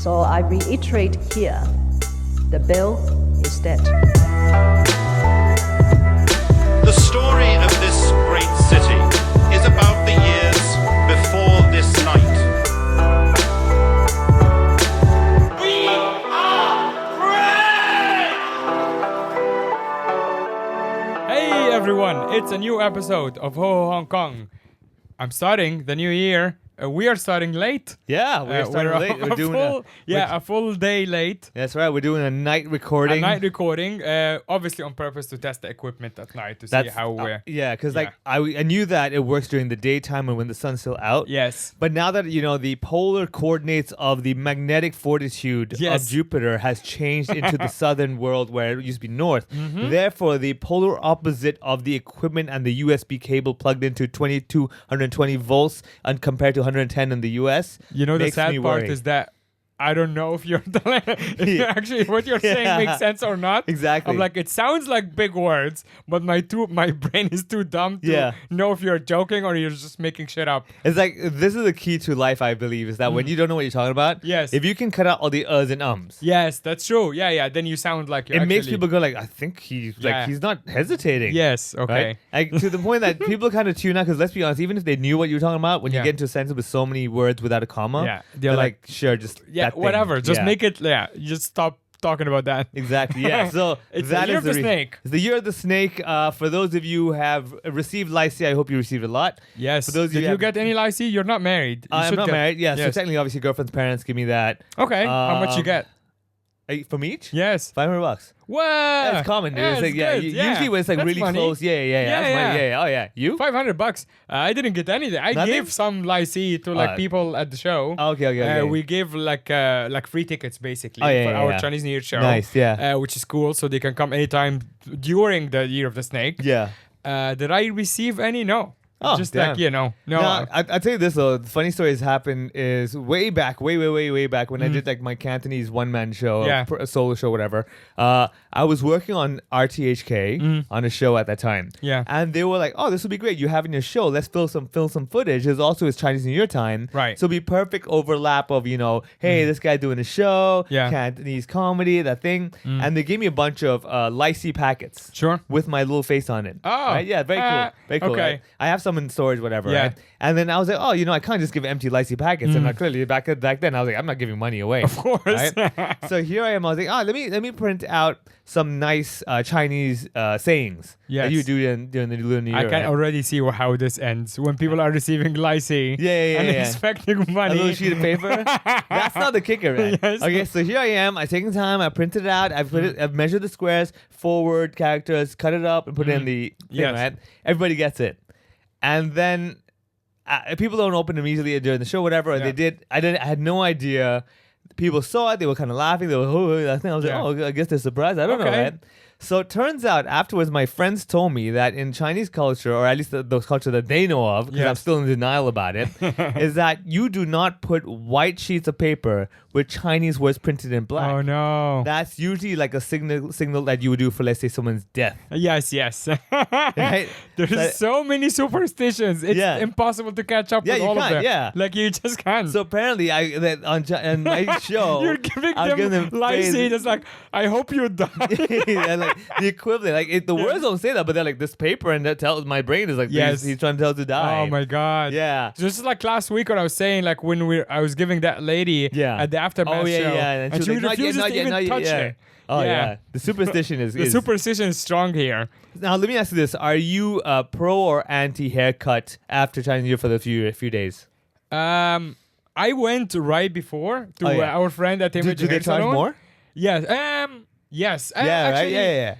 So I reiterate here, the bill is dead. The story of this great city is about the years before this night. We are free! Hey everyone, it's a new episode of Ho Ho Hong Kong. I'm starting the new year. We are starting late. Yeah, we're starting late. We're doing a full day late. That's right. We're doing a night recording. A night recording, obviously on purpose to test the equipment at night to see how we're... yeah, because like I knew that it works during the daytime and when the sun's still out. Yes. But now that, you know, the polar coordinates of the magnetic fortitude of Jupiter has changed into the southern world where it used to be north. Mm-hmm. Therefore, the polar opposite of the equipment and the USB cable plugged into 2220 volts and compared to 110 in the US. You know, the sad part is that I don't know if you're actually what you're saying makes sense or not. Exactly. I'm like, it sounds like big words, but my brain is too dumb to know if you're joking or you're just making shit up. It's like, this is the key to life, I believe, is that when you don't know what you're talking about, if you can cut out all the uhs and ums. Yes, that's true. Yeah. Then you sound like you're makes people go like, I think he's not hesitating. Yes, okay. Right? Like, to the point that people kind of tune out, because let's be honest, even if they knew what you were talking about, when you get into a sentence with so many words without a comma, they're like, sure, just whatever. Just make it. Yeah, you just stop talking about that. Exactly. Yeah. So it's the year of the snake. It's the year of the snake. For those of you who have received lycee, I hope you received a lot. Yes. For those Did you get any lycee? You're not married. I'm not married. Yeah. So technically, obviously, girlfriend's parents give me that. Okay. How much you get? From each? Yes. $500. Wow. That's common, dude. It's like, usually when it's like really money. close. Yeah. Oh, yeah. You? $500. I didn't get anything. I gave some lycée to like people at the show. Okay. We gave like free tickets basically for our Chinese New Year show. Nice, yeah. Which is cool. So they can come anytime during the Year of the Snake. Yeah. Did I receive any? No. Oh, just damn. like, you know. No. I'll tell you this though. The funny story has happened is way back when I did like my Cantonese one-man show, a solo show, whatever. I was working on RTHK on a show at that time. Yeah. And they were like, oh, this would be great. You having your show. Let's film some footage. It's also his Chinese New Year time. Right. So it'll be perfect overlap of, you know, hey, this guy doing a show, Cantonese comedy, that thing. And they gave me a bunch of lycée packets. Sure. With my little face on it. Oh. Right? Yeah, very cool. Very cool. Okay. Right? I have some in storage, whatever. Right? And then I was like, oh, you know, I can't just give empty lycée packets. And clearly back then, I was like, I'm not giving money away. Of course. Right? So here I am. I was like, let me print out some nice Chinese sayings that you do during the Lunar New Year. I can already see how this ends when people are receiving lycée and expecting money. A little sheet of paper. That's not the kicker, man. Yes. Okay, so here I am. I taken time. I printed it out. I've measured the squares, forward characters, cut it up, and put it in the thing. Right? Everybody gets it. And then people don't open them easily during the show, whatever. They did. I had no idea. People saw it. They were kind of laughing. They were, I was like, oh, I guess they're surprised. I don't know, right? So it turns out afterwards, my friends told me that in Chinese culture, or at least those culture that they know of, because I'm still in denial about it, is that you do not put white sheets of paper with Chinese words printed in black. Oh, no. That's usually like a signal that you would do for, let's say, someone's death. Yes. Right? There's so many superstitions. It's impossible to catch up with all of them. Yeah. Like, you just can't. So apparently, on my show, you're giving them lycée. It's like, I hope you die. And like the equivalent, like the words don't say that, but they're like this paper, and that tells my brain is like, he's trying to tell us to die. Oh my god. Yeah. Just like last week when I was saying, like when I was giving that lady at the aftermath show, and she refuses to even touch it. Oh yeah. The superstition is superstition is strong here. Now let me ask you this: are you pro or anti haircut after Chinese New Year for the few days? I went right before to our friend at the Do they charge more? Yes. Yes. Actually, right?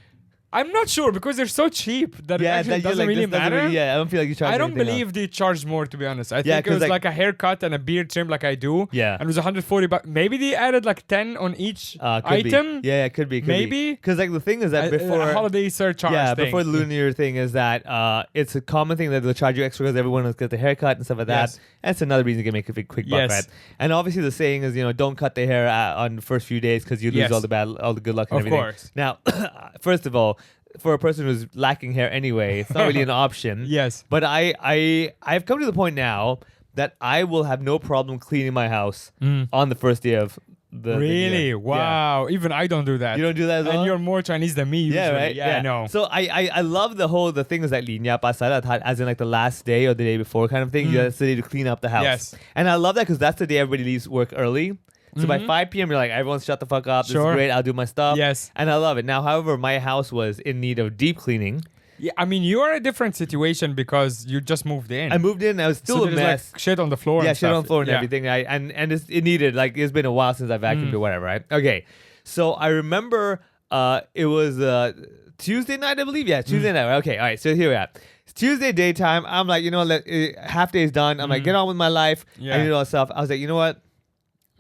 I'm not sure because they're so cheap that it actually doesn't really matter. I don't feel like you charge. I don't believe they charge more, to be honest. I think it was like a haircut and a beard trim like I do. Yeah. And it was $140. Maybe they added like 10 on each item. Yeah, it could be. Maybe. Because like the thing is that before holiday surcharge thing. Before the Lunar New Year thing is that it's a common thing that they'll charge you extra because everyone will get the haircut and stuff like that. That's another reason you can make a quick buck, right? And obviously the saying is, don't cut the hair on the first few days because you lose all the good luck and everything. Of course. Now, first of all, for a person who's lacking hair anyway, it's not really an option. Yes. But I've come to the point now that I will have no problem cleaning my house on the first day of the Really? year. Wow. Even I don't do that. You don't do that as well? And you're more Chinese than me usually. Yeah, right. Yeah, I know. So I love the thing is like 年廿八洗邋遢, as in like the last day or the day before kind of thing. You have the day to clean up the house. Yes. And I love that because that's the day everybody leaves work early. So by 5 p.m. you're like, everyone shut the fuck up. This Sure. is great. I'll do my stuff. Yes. And I love it. Now, however, my house was in need of deep cleaning. Yeah, I mean, you are a different situation because you just moved in. I moved in. I was still so a there's mess. like shit on the floor. Yeah, and shit stuff. on the floor and Yeah. everything. And it needed, like, it's been a while since I vacuumed or whatever, right? Okay. So I remember it was Tuesday night, I believe. Yeah, Tuesday night. Okay, all right. So here we are. It's Tuesday daytime. I'm like, half day is done. I'm like, get on with my life. Yeah. I need all that stuff. I was like, you know what?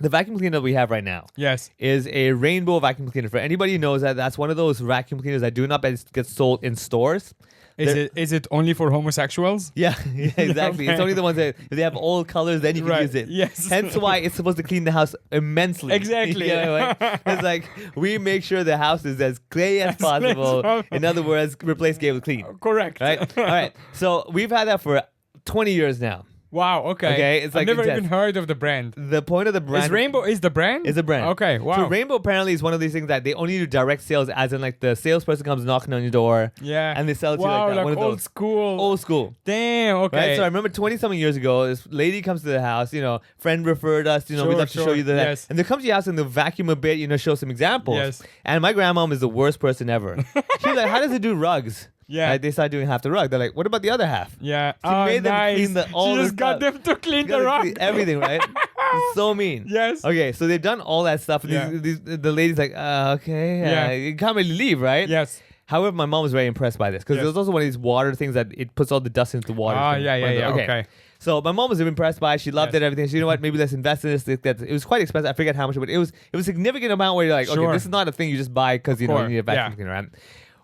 The vacuum cleaner that we have right now Yes. is a rainbow vacuum cleaner. For anybody who knows that, that's one of those vacuum cleaners that do not get sold in stores. Is it only for homosexuals? Yeah, exactly. Okay. It's only the ones that if they have all colors, then you can Right. use it. Yes. Hence why it's supposed to clean the house immensely. Exactly. Yeah, right? It's like we make sure the house is as clean as clean as possible. possible. In other words, replace gay with clean. Correct. Right? All right. So we've had that for 20 years now. Wow. Okay. Okay, it's like I've never intense. even heard of the brand. The point of the brand Is Rainbow is the brand? is a brand. Okay. Wow. So Rainbow apparently is one of these things that they only do direct sales, as in like the salesperson comes knocking on your door. Yeah. And they sell it to you wow, like that. One of old those. school. Old school. Damn. Okay. Right, so I remember 20-something years ago, this lady comes to the house, friend referred us, we'd Sure, love to show sure, you that. yes. And they come to your house and they'll vacuum a bit, show some examples. Yes. And my grandmom is the worst person ever. She's like, how does it do rugs? Yeah. Right, they started doing half the rug. They're like, what about the other half? Yeah. She made them nice. clean all she the just got stuff. them to clean You the gotta rug. clean everything, right? It's so mean. Yes. Okay, so they've done all that stuff. And Yeah. the lady's like, okay. Yeah. You can't really leave, right? Yes. However, my mom was very impressed by this because Yes. there's also one of these water things that it puts all the dust into the water. Ah, thing. yeah. Okay. Okay. So my mom was impressed by it. She loved Yes. it, everything. She, you know what? Maybe let's invest in this. It was quite expensive. I forget how much, but it was a significant amount where you're like, okay, Sure. this is not a thing you just buy because you course, need a vacuum yeah. cleaner. Right?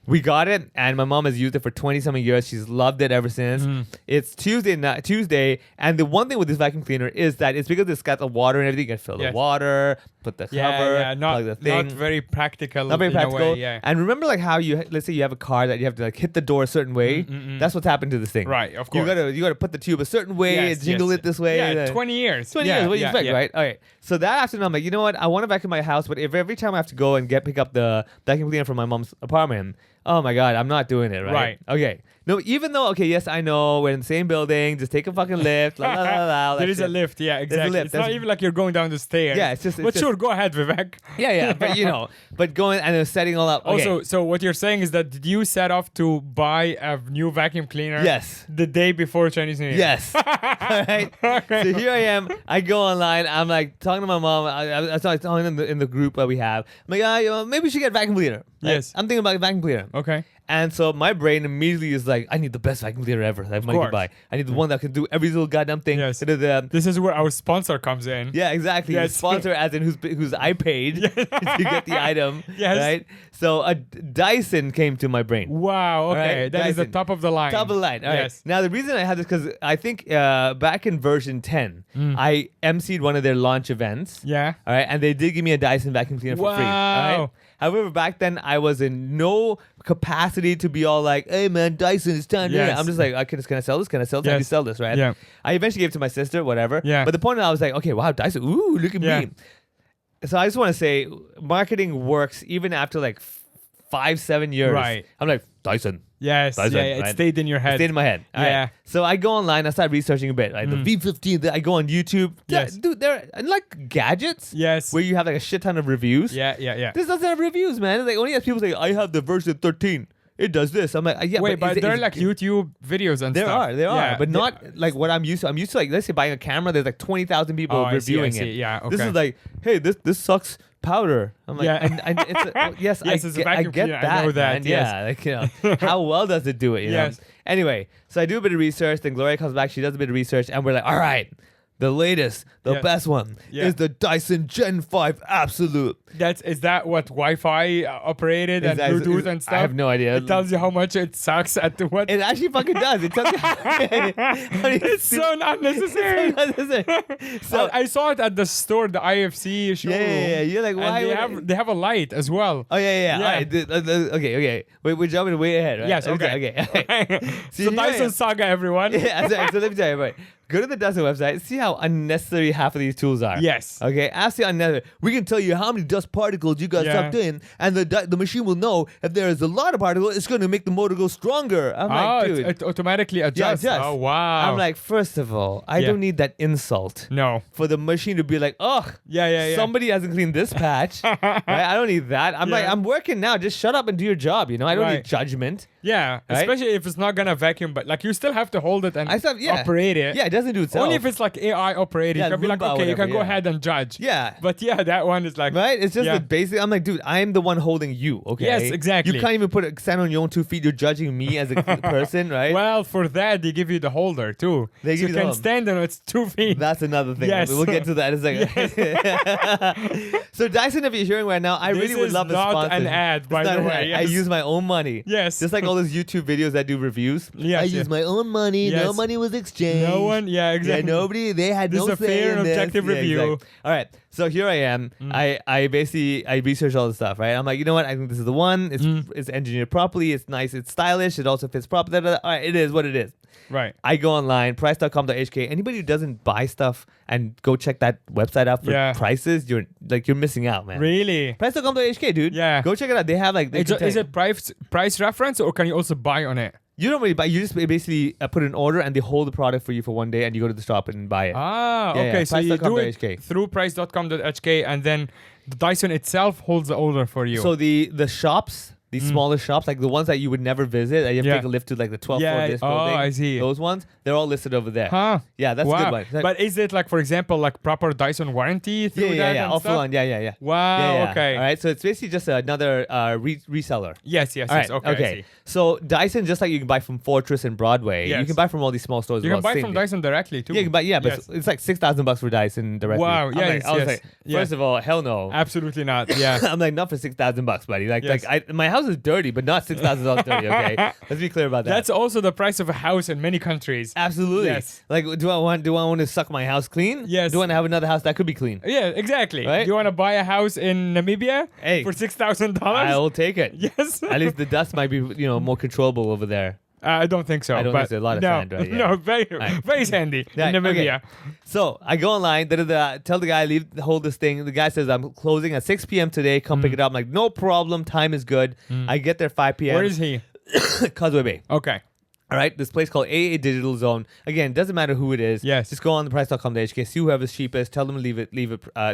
We got it, and my mom has used it for 20-something years. She's loved it ever since. It's Tuesday, and the one thing with this vacuum cleaner is that it's because it's got the water and everything. You can fill the Yes. water, put the cover, Yeah. plug the thing. Not very practical. Not very in a practical. way, yeah. And remember, like how let's say you have a car that you have to like hit the door a certain way. That's what's happened to this thing. Right, of You course. gotta put the tube a certain way, Yes, jingle yes. it this way. Yeah, 20 years. 20 Yeah, years, what do you yeah, expect, yeah. right? All right. So that afternoon, I'm like, you know what? I want to vacuum my house, but if every time I have to go and pick up the vacuum cleaner from my mom's apartment, oh my God, I'm not doing it, right? Right. Okay. No, even though, okay, yes, I know we're in the same building, just take a fucking lift, la la la la. all There that is a shit. lift, yeah, exactly. lift, It's not that's- even like you're going down the stairs. Yeah, it's just- But sure, go ahead, Vivek. Yeah, but but going and then setting all up. Okay. Also, so what you're saying is that did you set off to buy a new vacuum cleaner? Yes. The day before Chinese New Year. Yes. All right. So here I am. I go online. I'm like talking to my mom. I was telling in the group that we have. I'm like, maybe we should get a vacuum cleaner. Right? Yes. I'm thinking about a vacuum cleaner. Okay. And so my brain immediately is like, I need the best vacuum cleaner ever that money can course. buy. I need the one that can do every little goddamn thing. Yes. Da-da-da. This is where our sponsor comes in. Yeah, exactly. Yes. The sponsor, as in who's I paid to get the item. Yes. Right. So a Dyson came to my brain. Wow. Okay. right, That is the Dyson. top of the line. Top of the line. All right. Yes. Now the reason I had this because I think back in version 10, I emceed one of their launch events. Yeah. All right, and they did give me a Dyson vacuum cleaner for free. All right. Wow. However, back then I was in no capacity to be all like, "Hey man, Dyson, it's time." Yes. I'm just like, can I sell this? Can I sell this? How do you Yes. sell this? Right. Yeah. I eventually gave it to my sister, whatever. Yeah. But the point is, I was like, okay, wow, Dyson. Ooh, look at Yeah. me. So I just want to say, marketing works even after like 5-7 years. Right. I'm like Dyson. Yes. Dyson, yeah. It right? stayed in your It head. stayed in my head. All right. Yeah. So I go online. I start researching a bit. Like the V15. I go on YouTube. Yes. Dude, they're like gadgets. Yes. Where you have like a shit ton of reviews. Yeah. Yeah. This doesn't have reviews, man. It's like only has people say, I have the version 13. It does this. I'm like, yeah. Wait, but is there are it- like YouTube videos and There stuff. are, Yeah, but not like what I'm used to. I'm used to like, let's say buying a camera. There's like 20,000 people Oh, I see, reviewing I see. it. Yeah, This okay. is like, hey, this sucks powder. I'm like, Yeah. and it's yes, Yes, it's a I vacuum get cleaner. I that. know that, man. yes. Yeah, like how well does it do it? You Yes. know. Anyway, so I do a bit of research. Then Gloria comes back. She does a bit of research, and we're like, all right. The latest, the Yes. best one Yeah. is the Dyson Gen 5 Absolute. Is that what Wi-Fi operated and that- Bluetooth and stuff? I have no idea. It tells you how much it sucks at the what? It actually fucking does. It tells you. It's so unnecessary. So I saw it at the store, the IFC showroom. yeah. You're like, why? And would they have a light as well. Oh yeah. Yeah. All right. Okay. Wait, we're jumping way ahead, right? Yes, okay. Okay. So here I am. Dyson Saga, everyone. Yeah. So let me tell you. Right. Go to the Dyson website. See how unnecessary half of these tools are. Yes. Okay. Absolutely unnecessary. We can tell you how many dust particles you got sucked in, and the machine will know if there is a lot of particles. It's going to make the motor go stronger. I'm like, dude, it automatically adjusts. Yeah, it does. Oh wow. I'm like, first of all, I don't need that insult. No. For the machine to be like, oh, Yeah. somebody hasn't cleaned this patch. Right? I don't need that. I'm like, I'm working now. Just shut up and do your job. I don't need judgment. Yeah, Right? especially if it's not gonna vacuum, but like you still have to hold it and yeah. operate it. Yeah, it doesn't do itself. Only if it's like AI operated. Yeah, you can be like, Roomba or okay, you can whatever, go yeah. ahead and judge. Yeah. But yeah, that one is like Right? It's just yeah. the basic. I'm like, dude, I'm the one holding you, okay? Yes, exactly. You can't even stand on your own 2 feet. You're judging me as a person, right? Well, for that they give you the holder too. They so give you you can the- stand on its 2 feet. That's another thing. Yes. We'll get to that in a second. So Dyson, if you're hearing right now, I This really would is love a not sponsor. an ad, by It's not the an way, ad. I yes. use my own money. Yes. Just like all those YouTube videos that do reviews. Yes, I yes. use my own money. No Yes. money was exchanged. No one, yeah, exactly. Yeah, nobody. They had This no is a say fair in and this. objective Yeah, review. exactly. All right. So here I am. I basically research all this stuff, right? I'm like, you know what? I think this is the one. It's engineered properly. It's nice. It's stylish. It also fits properly. All right, it is what it is. Right. I go online, price.com.hk. Anybody who doesn't buy stuff and go check that website out for prices, you're missing out, man. Really? Price.com.hk, dude. Yeah. Go check it out. They have like Is it price reference or can you also buy on it? you don't really buy. You just basically put an order and they hold the product for you for one day, and you go to the shop and buy it. Ah, Yeah, okay. yeah. So you do Price.com.hk. it through price.com.hk and then the Dyson itself holds the order for you. So the shops, these smaller shops, like the ones that you would never visit, that you have to Yeah. take a lift to, like the 12th Yeah. floor of this Oh, building. I see. Those ones, they're all listed over there. Huh? Yeah, that's a wow. good one. Like- But is it like, for example, like proper Dyson warranty through that yeah, and all stuff? full on. Yeah. Wow, Yeah, yeah. okay. All right, so it's basically just another reseller. Yes, All right, okay. I see. So Dyson, just like you can buy from Fortress and Broadway, you Yes. can buy from all these small stores. You as can well. buy Same from thing. Dyson directly too. Yeah, you can buy, but Yes. it's like $6,000 for Dyson directly. Wow, I'm yes, like, I was yes, like, yeah. first of all, hell no. Absolutely not. Yeah. I'm like, not for $6,000, buddy. Like, Yes. my house is dirty, but not $6,000 dirty. Okay, let's be clear about that. That's also the price of a house in many countries. Absolutely. Yes. Like, do I want to suck my house clean? Yes. Do I want to have another house that could be clean? Yeah, exactly. Right? Do you want to buy a house in Namibia Hey. for $6,000? I will take it. Yes. At least the dust might be, more controllable over there. I don't think so. I don't but think there's a lot of no, sand, right? Yeah. No, very, Right. very sandy Yeah, in Namibia. okay. So I go online, tell the guy, hold this thing. The guy says, I'm closing at 6 p.m. today. Come pick it up. I'm like, no problem. Time is good. I get there 5 p.m. Where is he? Causeway Bay. Okay. All right, this place called AA Digital Zone. Again, doesn't matter who it is. Yes. Just go on the price.com.hk, see whoever's cheapest, tell them to leave it.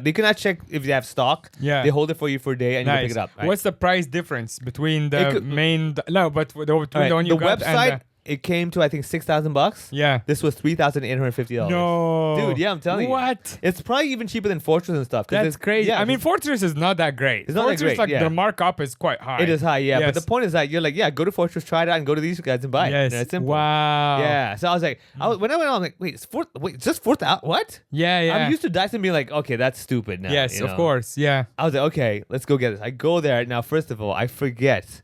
They can check if they have stock. Yeah. They hold it for you for a day and you Nice. can pick it up. Right? What's the price difference between It the could- main? Between All right, the one you the got website, and it came to, I think, $6,000. yeah. This was $3,850. No. Dude, yeah, I'm telling you. What? It's probably even cheaper than Fortress and stuff. 'cause That's it's- crazy. Yeah, I mean, Fortress is not that great. It's not that Fortress, great, like yeah. the markup is quite high. it is high, yeah. Yes. But the point is that you're like, yeah, go to Fortress, try it out, and go to these guys and buy it. Yes. And it's simple. Wow. Yeah. So I was like, when I went on, I'm like, wait, it's just 4,000? What? Yeah, yeah. I'm used to Dyson being like, okay, that's stupid now. yes, you of know? course. Yeah. I was like, okay, let's go get this. I go there. Now, first of all, I forget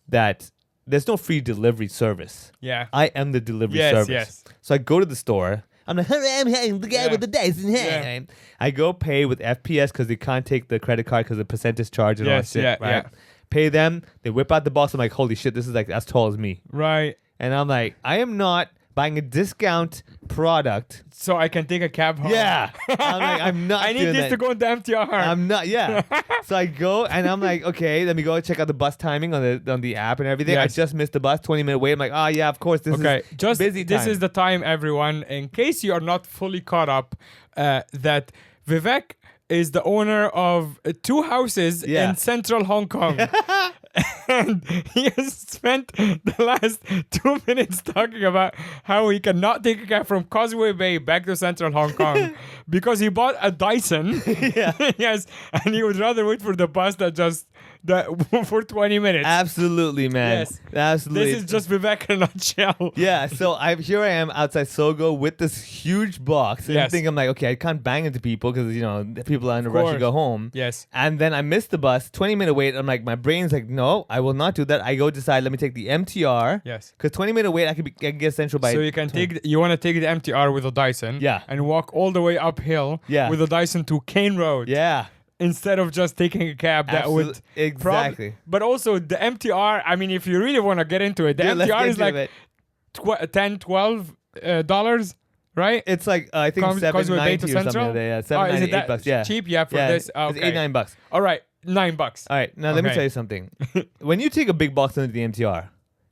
that there's no free delivery service. Yeah. I am the delivery Yes, service. yes. So I go to the store. I'm like, I'm the guy Yeah. with the Dyson. Hey. Yeah. I go pay with FPS because they can't take the credit card because the percentage charge and all that Yes, shit. yeah, right? yeah. Pay them. They whip out the box. I'm like, holy shit, this is like as tall as me. Right. And I'm like, I am not buying a discount product. So I can take a cab home. Yeah. I'm like, I'm not I need doing this that. to go into MTR. I'm not, yeah. So I go and I'm like, okay, let me go check out the bus timing on the app and everything. Yes. I just missed the bus, 20-minute wait. I'm like, oh yeah, of course, this Okay, is just busy time. this is the time, everyone. In case you are not fully caught up, that Vivek is the owner of 2 houses Yeah. in central Hong Kong. And he has spent the last 2 minutes talking about how he cannot take a cab from Causeway Bay back to central Hong Kong because he bought a Dyson. Yeah. Yes, and he would rather wait for the bus for 20 minutes. Absolutely, man. Yes. Absolutely. This is just Vivek in a nutshell. Yeah, so here I am outside Sogo with this huge box. And Yes. I'm like, okay, I can't bang into people because, the people are in a rush to course. go home. Yes. And then I missed the bus, 20-minute wait. I'm like, my brain's like, no, I will not do that. I go decide, let me take the MTR. Yes. Because 20-minute wait, I can get Central by. So you can you want to take the MTR with a Dyson, Yeah. and walk all the way uphill, Yeah. with a Dyson to Kane Road, Yeah. instead of just taking a cab that would Exactly. But also the MTR. I mean, if you really want to get into it, the Yeah, let's MTR get is into like it. $10, $12 dollars. right? It's like I think Causeway Bay to $7.90 or something. Central? Like that. Yeah, Oh, is $7.98 it that bucks. Yeah, cheap? Yeah, for yeah, this. It's Okay. $8-9. All right, $9. All right, now let me Okay. tell you something. When you take a big box into the MTR,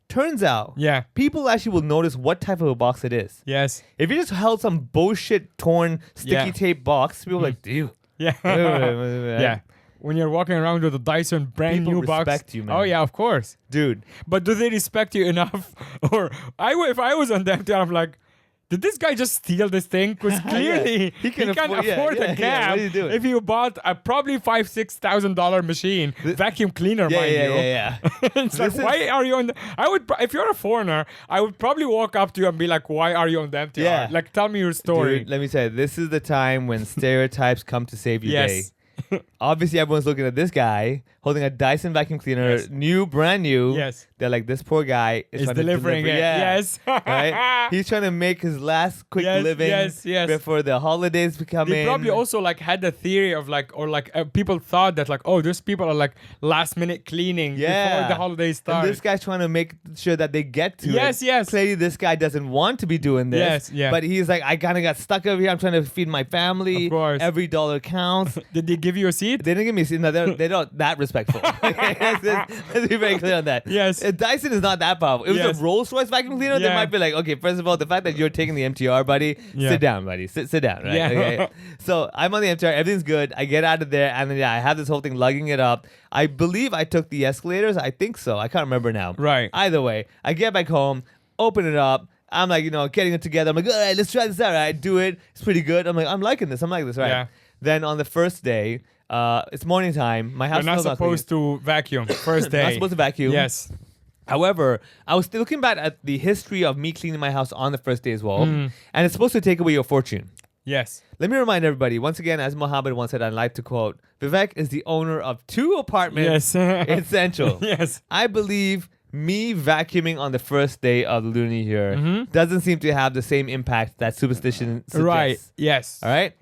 turns out Yeah. people actually will notice what type of a box it is. Yes. If you just held some bullshit torn sticky Yeah. tape box, people are like, dude. Yeah. Yeah. When you're walking around with a Dyson brand People new box. respect you, man. Oh yeah, of course. Dude. But do they respect you enough? Or if I was on them, I'm like, did this guy just steal this thing? Because clearly He can can't afford- yeah, afford yeah, a yeah. cab. What are you doing? If you bought a probably $5,000-$6,000 machine, vacuum cleaner, Yeah, mind yeah, you. yeah, yeah. It's like, This is- why are you on? I would, if you're a foreigner, I would probably walk up to you and be like, "Why are you on the MTR? Yeah. Like, tell me your story." Dude, let me tell you, this is the time when stereotypes come to save your day. Yes. Obviously, everyone's looking at this guy holding a Dyson vacuum cleaner, Yes. brand new. Yes. They're like, this poor guy is Is trying delivering to it. deliver. Yeah. Yes. Right? He's trying to make his last quick Yes, living yes, yes. before the holidays come They in. probably also like had the theory of like, or like people thought that like, oh, these people are like last minute cleaning before the holidays start. And this guy's trying to make sure that they get to it. Yes, yes. Clearly, this guy doesn't want to be doing this. Yes, yeah. But he's like, I kind of got stuck over here. I'm trying to feed my family. Of course. Every dollar counts. Did they give you a seat? They didn't give me a seat. No, they're not that respectful. Let's be very clear on that. Yes. Dyson is not that powerful. If it was Yes. a Rolls Royce vacuum cleaner, they Yeah. might be like, okay, first of all, the fact that you're taking the MTR, buddy, Yeah. sit down, buddy. Sit down, right? Yeah. Okay. So I'm on the MTR. Everything's good. I get out of there, and then, yeah, I have this whole thing lugging it up. I believe I took the escalators. I think so. I can't remember now. Right. Either way, I get back home, open it up. I'm like, getting it together. I'm like, all right, let's try this out. Right? Do it. It's pretty good. I'm like, I'm liking this. I'm liking this. Right. Yeah. Then on the first day, it's morning time. My house You're not smells supposed to vacuum first day. Not supposed to vacuum. Yes. However, I was still looking back at the history of me cleaning my house on the first day as well, Mm. and it's supposed to take away your fortune. Yes. Let me remind everybody, once again, as Mohammed once said, I'd like to quote, Vivek is the owner of 2 apartments Yes. in Central. Yes. I believe me vacuuming on the first day of the Lunar Year doesn't seem to have the same impact that superstition suggests. Right. Yes. All right?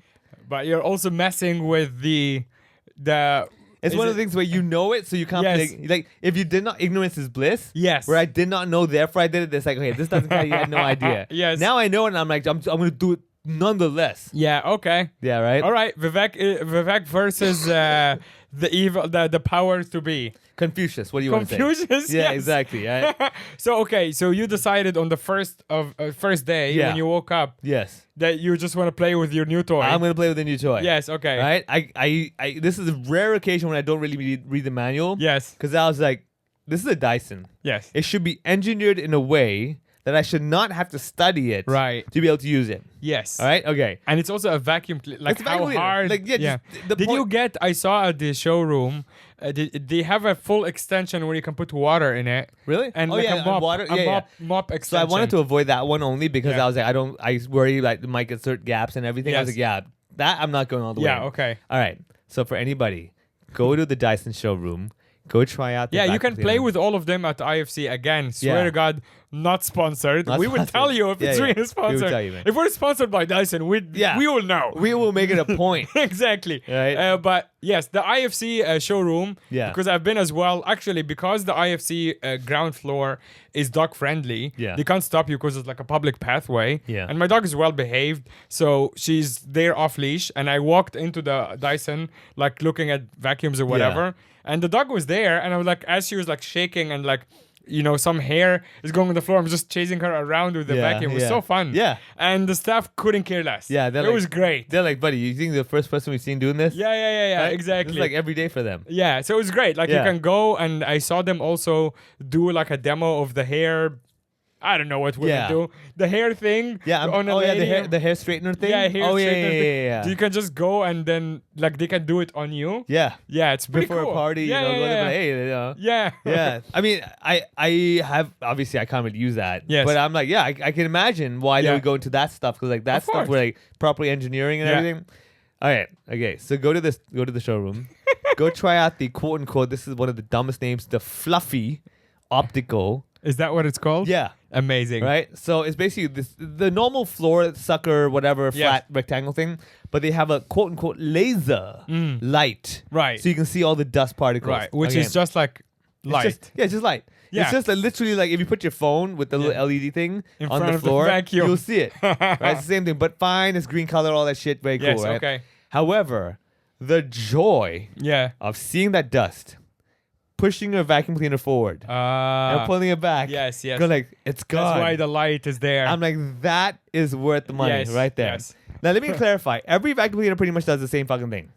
But you're also messing with the. It's one of the things where you know it, so you can't Yes. like if you did not, ignorance is bliss. Yes. Where I did not know, therefore I did it. It's like, okay, this doesn't count. You had no idea. Yes. Now I know, and I'm like, I'm going to do it nonetheless. Yeah. Okay. Yeah. Right. All right. Vivek versus the evil, the power to be. Confucius. What do you want to say? Confucius. Yeah. Yes. Exactly. Right. So okay. So you decided on the first day Yeah. when you woke up Yes. that you just want to play with your new toy. I'm going to play with a new toy. Yes. Okay. Right. I this is a rare occasion when I don't really read the manual. Yes. Because I was like, this is a Dyson. Yes. It should be engineered in a way that I should not have to study it. Right. To be able to use it. Yes. All right. Okay. And it's also a vacuum like It's a how vacuum cleaner. hard. Like, yeah, just the Did you point- get? I saw at the showroom. They have a full extension where you can put water in it. Really? And Oh, like yeah, a and mop, water. a Yeah, yeah. mop So extension. I wanted to avoid that one only because Yeah. I was like, I worry like it might get certain gaps and everything. I was Yes. like, yeah, that I'm not going all the way. Yeah. Okay. All right. So for anybody, go to the Dyson showroom. Go try out. The Yeah, you vacuum can play cleaner. with all of them at IFC again. Swear Yeah. to God, not sponsored. Not we will sponsored. tell you if Yeah, it's yeah. really We will sponsored. tell you, man. If we're sponsored by Dyson, we will know. We will make it a point. Exactly. Right. But yes, the IFC showroom. Yeah. Because I've been as well. Actually, because the IFC ground floor is dog friendly. Yeah. They can't stop you because it's like a public pathway. Yeah. And my dog is well behaved, so she's there off leash. And I walked into the Dyson like looking at vacuums or whatever. And the dog was there, and I was like, as she was like shaking and like, some hair is going on the floor. I'm just chasing her around with the Yeah, vacuum. It was yeah. so fun. Yeah. And the staff couldn't care less. Yeah, they're it like- was great. They're like, buddy, you think the first person we've seen doing this? Yeah, Right? exactly. This is like every day for them. Yeah, so it was great. Like Yeah. you can go, and I saw them also do like a demo of the hair. I don't know what women Yeah. do. The hair thing. Yeah. on a Oh yeah, lady. the hair straightener thing. Yeah, hair Oh yeah, straightener yeah, thing. yeah, So yeah. you can just go and then like they can do it on you. Yeah. Yeah, it's pretty Before cool. a party, Yeah, you know, yeah, go there, yeah. but hey, you know. Yeah. Yeah, I mean, I have obviously I can't really use that. Yes. But I'm like, yeah, I can imagine why they Yeah. would go into that stuff because like that Of stuff course. were like properly engineering and Yeah. everything. All right, okay, so go to the showroom, go try out the quote unquote. This is one of the dumbest names, the fluffy optical. Is that what it's called? Yeah. Amazing. Right, so it's basically the normal floor sucker, whatever flat rectangle thing, but they have a quote unquote laser light, Right. So you can see all the dust particles, Right. Which Again, is just like it's light. just- yeah, it's just light. Yeah. It's just literally like if you put your phone with the little LED thing In on front the of the floor, vacuum. you'll see it. Right? It's the same thing, but fine. It's green color, all that shit. Very cool, Yes, right? okay. However, the joy Yeah. of seeing that dust, pushing your vacuum cleaner forward and pulling it back. Yes, yes. Go like, it's gone. That's why the light is there. I'm like, that is worth the money Yes, right there. yes. Now, let me clarify. Every vacuum cleaner pretty much does the same fucking thing.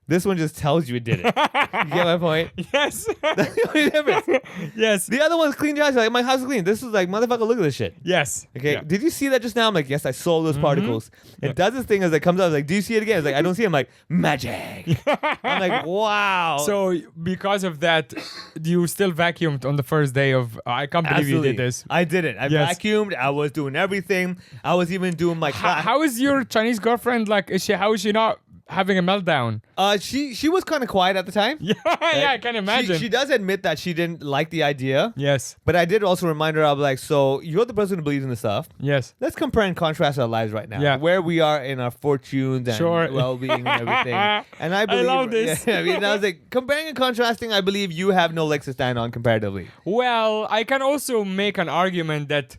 This one just tells you it did it. You get my point? Yes. That's the only difference. Yes. The other one's clean trash. Like, my house is clean. This is like, motherfucker, look at this shit. Yes. Okay, Yeah. did you see that just now? I'm like, yes, I saw those particles. It does this thing as it comes out. I was like, do you see it again? It's like, I don't see it. I'm like, magic. I'm like, wow. So because of that, you still vacuumed on the first day of. I can't believe Absolutely. you did this. I did it. I Yes. vacuumed. I was doing everything. I was even doing my class. How is your Chinese girlfriend like? How is she not having a meltdown? She was kind of quiet at the time. Yeah, yeah, I can imagine. She does admit that she didn't like the idea. Yes. But I did also remind her of like, so you're the person who believes in this stuff. Yes. Let's compare and contrast our lives right now. Yeah. Where we are in our fortunes and Sure. well-being and everything. And I believe love this. Yeah, I mean, I was like, comparing and contrasting, I believe you have no legs to stand on comparatively. Well, I can also make an argument that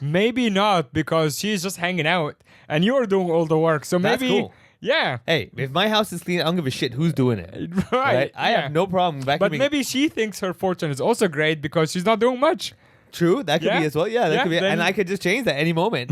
maybe not because she's just hanging out and you're doing all the work. So That's maybe. cool. Yeah. Hey, if my house is clean, I don't give a shit who's doing it. Right. I yeah. have no problem vacuuming. But maybe she thinks her fortune is also great because she's not doing much. True, that could Yeah. be as well. Yeah, that Yeah, could be. then- And I could just change that any moment.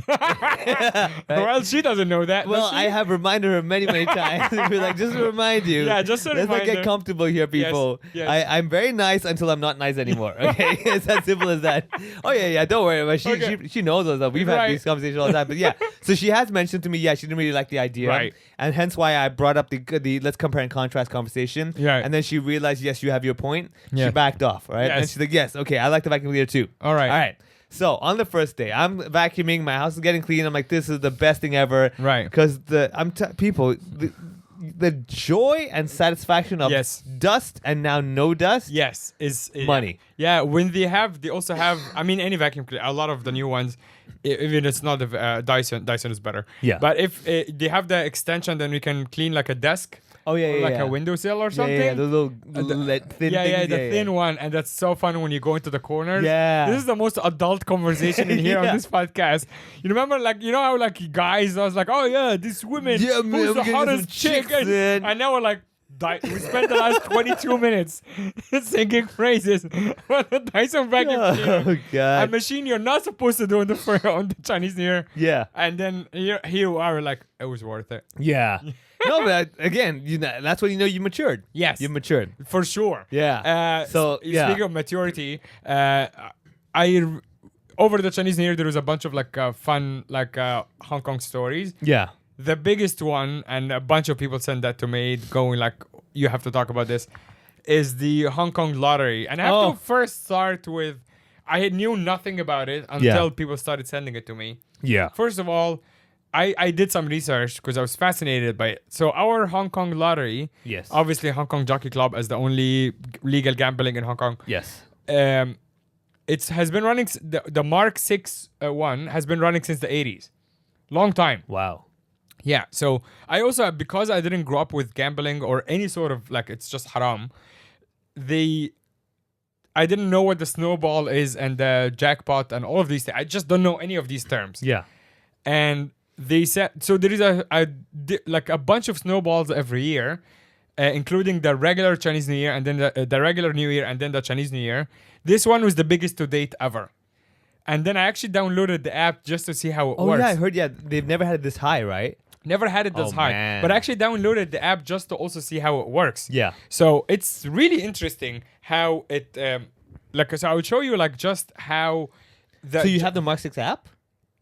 Well, she doesn't know that. Well, does she? I have reminded her many, many times. Be like, just to remind you. Yeah, just a let's not reminder. get comfortable here, people. yes. I'm very nice until I'm not nice anymore. Okay, it's as simple as that. Oh yeah, don't worry about it. Okay. She knows us. We've had Right. these conversations all the time. But yeah, so she has mentioned to me, yeah, she didn't really like the idea, Right. and hence why I brought up the let's compare and contrast conversation. Yeah. And then she realized, yes, you have your point. Yeah. She backed off, right? Yes. And she's like, yes, okay, I like the vacuum cleaner too. All right. All right. So on the first day, I'm vacuuming. My house is getting clean. I'm like, this is the best thing ever. Right. Because people, the joy and satisfaction of Yes. dust and now no dust. Yes, is Money. Yeah, when they also have. I mean, any vacuum cleaner. A lot of the new ones, even it's not the Dyson. Dyson is better. Yeah. But if they have the extension, then we can clean like a desk. Oh yeah, or yeah, like yeah. a windowsill or something. Yeah, the little thin yeah, things. the thin one, and that's so fun when you go into the corners. Yeah. This is the most adult conversation in here Yeah. on this podcast. You remember, like, you know how like guys, I was like, oh yeah, this woman, Yeah, man, who's we're the getting hottest some chick, chicks in. and now we're like. We spent the last 22 minutes singing phrases on the Dyson vacuum cleaner. Oh A god. machine you're not supposed to do on the Chinese New Year. Yeah. And then here you are, like, it was worth it. Yeah. No, but again, that's when you know you matured. Yes. You matured. For sure. Yeah. Speaking of maturity, over the Chinese New Year, there was a bunch of like fun like Hong Kong stories. Yeah. The biggest one, and a bunch of people sent that to me, going like, "You have to talk about this," is the Hong Kong lottery. And I have to first start with, I knew nothing about it until people started sending it to me. Yeah. First of all, I did some research because I was fascinated by it. So our Hong Kong lottery, Yes. obviously Hong Kong Jockey Club is the only legal gambling in Hong Kong. Yes. It has been running. The Mark 6 one has been running since the 80s, long time. Wow. Yeah. So I also, because I didn't grow up with gambling or any sort of like, it's just haram. I didn't know what the snowball is and the jackpot and all of these things. I just don't know any of these terms. Yeah. And they said, so there is like a bunch of snowballs every year, including the regular Chinese New Year and then the regular New Year and then the Chinese New Year. This one was the biggest to date ever. And then I actually downloaded the app just to see how it Oh works. yeah, I heard. Yeah, they've never had it this high, right? Never had it this Oh, high. man. But I actually downloaded the app just to also see how it works. Yeah. So it's really interesting how it, so I would show you like just how the... So you have the Mark 6 app?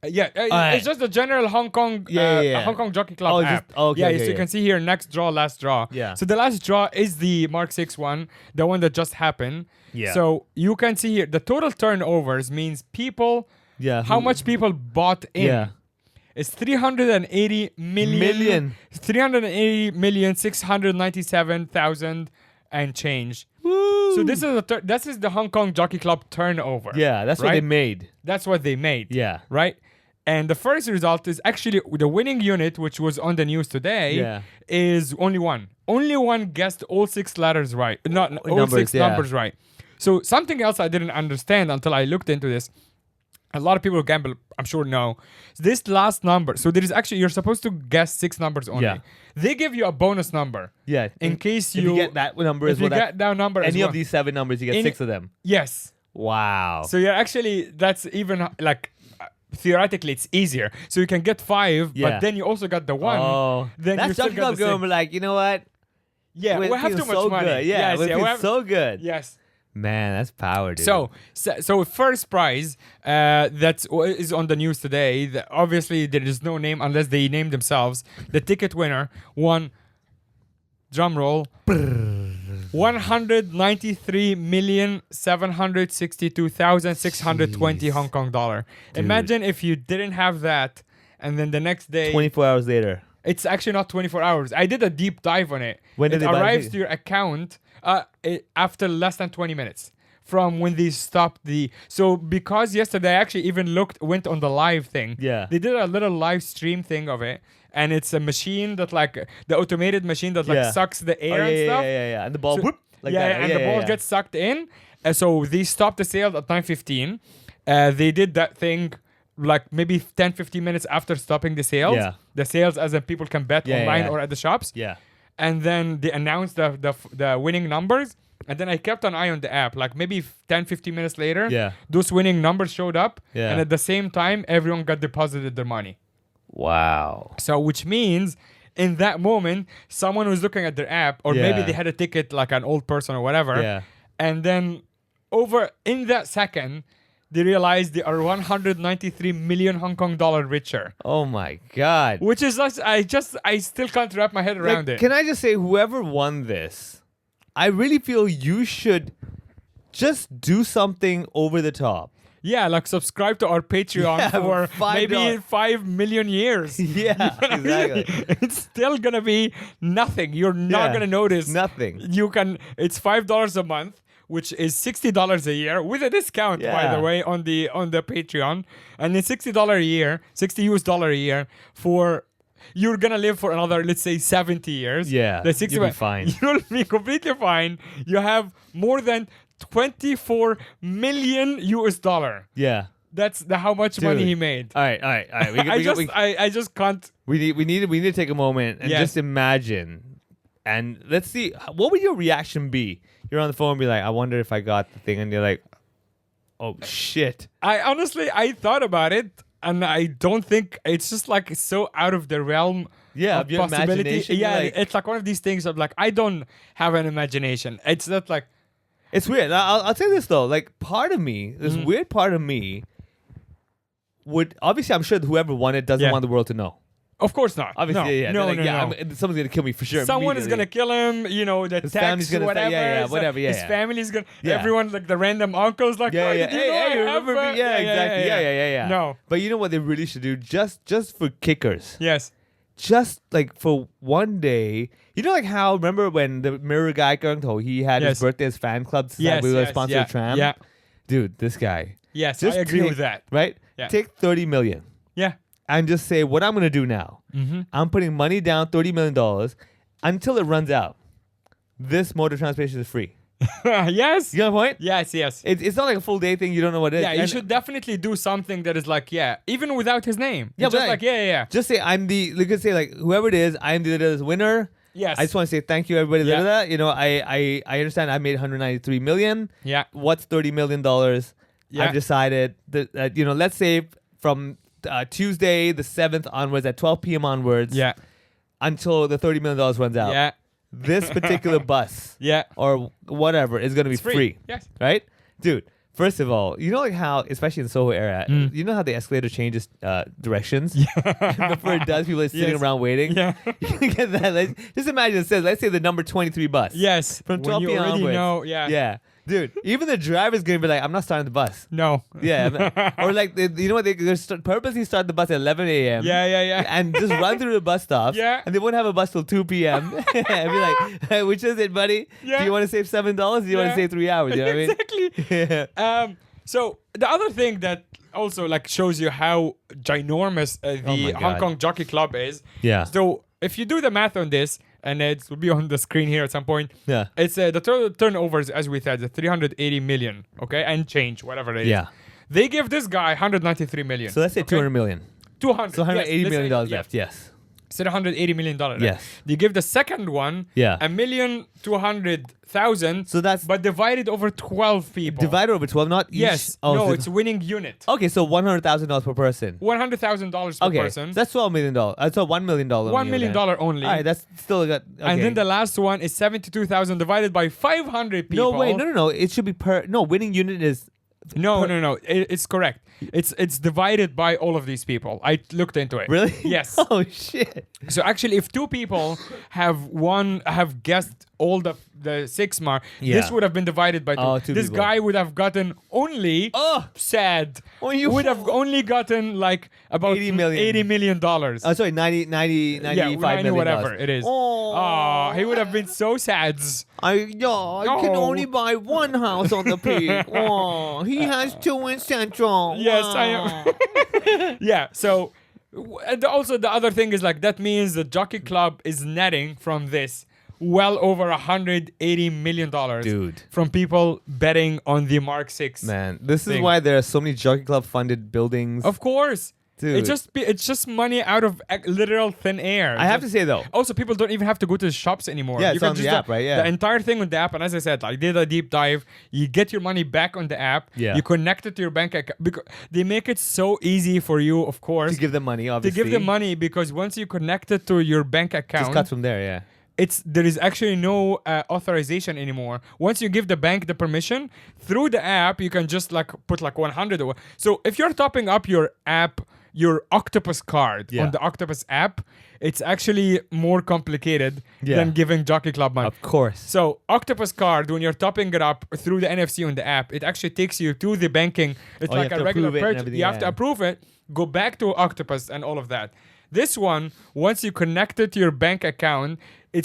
Yeah, it's just the general Hong Kong Hong Kong Jockey Club Oh, app. okay, yeah, okay, so you yeah. can see here next draw, last draw. Yeah. So the last draw is the Mark 6 one, the one that just happened. Yeah. So you can see here the total turnovers means people, Yeah. how much people bought in. Yeah. It's 380 million. 380,697,000 and change. Woo. So this is the Hong Kong Jockey Club turnover. Yeah, that's what they right? made. That's what they made. Yeah. Right? And the first result is actually the winning unit, which was on the news today, Yeah. is only one. Only one guessed all 6 letters right. Not all Numbers, 6 yeah. numbers right. So something else I didn't understand until I looked into this. A lot of people who gamble, I'm sure, know this last number. So there is actually, you're supposed to guess 6 numbers only. Yeah. They give you a bonus number. Yeah. In case if you get that number if as well. you get that number as any well. of these 7 numbers, you get 6 of them. Yes. Wow. So you're actually, that's even like, theoretically it's easier. So you can get 5, Yeah. but then you also got the 1. Oh, Then that's you still Jockey got Club the going. same. We're like, you know what? Yeah, we have too much so money. Good. Yeah, yes, we feel so good. Yes. Man, that's power, dude. So first prize that is on the news today. Obviously, there is no name unless they name themselves. The ticket winner won. Drum roll. 193,762,620 Hong Kong dollar. Imagine if you didn't have that, and then the next day, 24 hours later. it's actually not 24 hours. I did a deep dive on it. When did it they buy arrives it? to your account after less than 20 minutes from when they stopped the. So because yesterday I actually even went on the live thing. Yeah. They did a little live stream thing of it, and it's a machine that the automated machine that Yeah. sucks the air Oh, and yeah, stuff. yeah. And the ball, So- whoop, like yeah, that. and the ball gets sucked in. So they stopped the sale at 9:15. They did that thing like maybe 10-15 minutes after stopping the sales. Yeah. The sales as in people can bet Yeah, online yeah. or at the shops. Yeah. And then they announced the winning numbers. And then I kept an eye on the app. Like maybe 10-15 minutes later, Yeah. those winning numbers showed up. Yeah. And at the same time, everyone got deposited their money. Wow. So which means in that moment, someone was looking at their app, or maybe Yeah. they had a ticket like an old person or whatever. Yeah. And then in that second, they realized they are 193 million Hong Kong dollar richer. Oh my God. Which is I still can't wrap my head around Like, it. can I just say, whoever won this, I really feel you should just do something over the top. Yeah, like subscribe to our Patreon Yeah, for $5. maybe 5 million years. Yeah, exactly. It's still gonna be nothing. You're not Yeah, gonna notice. nothing. It's $5 a month, which is $60 a year with a discount, by Yeah. the way, on the Patreon. And it's $60 a year, $60 a year for. You're gonna live for another, let's say, 70 years. Yeah, The 60 you'll be fine. You'll be completely fine. You have more than 24 million US dollar. Yeah. That's how much money Dude. he made. All right. I just can't. We need to take a moment and Yes. just imagine, and let's see, what would your reaction be? You're on the phone and be like, I wonder if I got the thing, and you're like, oh shit. I honestly thought about it, and I don't think it's just like it's so out of the realm. Yeah, of of your possibility. imagination, Yeah, like- it's like one of these things of like I don't have an imagination. It's not like It's weird. I'll say this though, like part of me, this Mm-hmm. weird part of me would, obviously I'm sure whoever won it doesn't Yeah. want the world to know. of course not. Obviously, yeah. No, They're like, no, no. someone's gonna kill me for sure. Someone is gonna immediately. kill him. You know, the His tax, family's gonna say- whatever. yeah, so whatever, yeah, His yeah. family's gonna. Yeah. Everyone like the random uncles like. Yeah, oh, yeah. did you Hey, know I hey, have remember a-" me? Yeah, exactly. Yeah. No. But you know what they really should do? Just for kickers. Yes. Just like for one day, you know, like how remember when the mirror guy he had Yes. his birthday as fan club decided Yes. we were yes, sponsor yeah, a tram. Yeah. Dude, this guy. Yes. Just I agree take- with that. Right? Yeah. Take 30 million Yeah. and just say what I'm gonna do now. Mm-hmm. I'm putting money down, $30 million until it runs out. This mode of transportation is free. Yes. You got a point? Yes. Yes. It's not like a full day thing. You don't know what it is. Yeah, you And should definitely do something that is like, even without his name. Yeah, It's but just like, yeah. Just say I'm the. You could say like whoever it is, I'm the winner. Yes. I just want to say thank you, everybody. Yeah. Da, da, da. You know, I understand I made 193 million. Yeah. What's $30 million? Yeah. I've decided that you know, let's say from Tuesday the 7th onwards at 12 p.m. onwards. Yeah. Until the $30 million runs out. Yeah. This particular bus. Yeah. Or whatever is going to be It's free. free. Yes. Right, dude. First of all, you know like how, especially in Soho area, you know how the escalator changes directions? Before it does, people are sitting Yes. around waiting. Yeah. You get that? Just imagine it says, let's say the number 23 bus. Yes. From 12 when you p.m. already onwards. know. Yeah. Yeah. Dude, even the driver's going to be like, I'm not starting the bus. No. Yeah. Or like, you know what? They purposely start the bus at 11 a.m. Yeah. And just run through the bus stops. Yeah. And they won't have a bus till 2 p.m. And be like, hey, which is it, buddy? Yeah. Do you want to save $7? Or do you want Yeah. to save 3 hours? You know what I mean? Exactly. Yeah. So the other thing that also like shows you how ginormous Oh my the God. Hong Kong Jockey Club is. Yeah. So if you do the math on this, and it will be on the screen here at some point. Yeah. It's the turnovers, as we said, the 380 million, okay, and change, whatever it is. Yeah. They give this guy 193 million. So let's say 200 million. 200. So 180 yes, million dollars yes. left. Yes. Said 180 million dollars. Yes. They give the second one Yeah. 1,200,000. So that's but divided over 12 people. divided over 12, not each. Yes. Oh, no, so it's winning unit. okay. So $100,000 per person. $100,000 per Okay. person. So that's $12 million. That's $1 million. $1 million only. All right. That's still got. Okay. And then the last one is 72,000 divided by 500 people. No, wait. No. It should be per. No, winning unit is. No. It's correct. It's divided by all of these people. I looked into it. Really? Yes. Oh shit. So actually, if two people have guessed all the 6 mark, Yeah. this would have been divided by 2. Oh, two This people. guy would have gotten only sad. Oh, you would have only gotten like about $80 million. $80 million. Oh, sorry, 90, Yeah, 95 million whatever dollars. it is. Oh, He would have been so sad. I can No. only buy one house on the peak. Oh, he has 2 in Central. Yes, Wow. I am. Yeah, so and also the other thing is like that means the Jockey Club is netting from this well over $180 million Dude. from people betting on the Mark 6. Man, this is thing. why there are so many Jockey Club funded buildings. Of course. Dude. It's just money out of literal thin air. I have to say though. Also, people don't even have to go to the shops anymore. Yeah, You it's can on the just app, right? Yeah. The entire thing with the app, and as I said, I did a deep dive. You get your money back on the app. Yeah. You connect it to your bank account. Because they make it so easy for you, of course, To give them money, to obviously. give them money, because once you connect it to your bank Just account, cut from there, yeah. there is actually no authorization anymore. Once you give the bank the permission through the app, you can just like put like 100. So if you're topping up your app, your Octopus card Yeah. on the Octopus app, it's actually more complicated Yeah. than giving Jockey Club money. Of course. So Octopus card, when you're topping it up through the NFC on the app, it actually takes you to the banking. It's Oh, you like have a to regular approve it and purchase. everything, You have to yeah. approve it, go back to Octopus and all of that. This one, once you connect it to your bank account,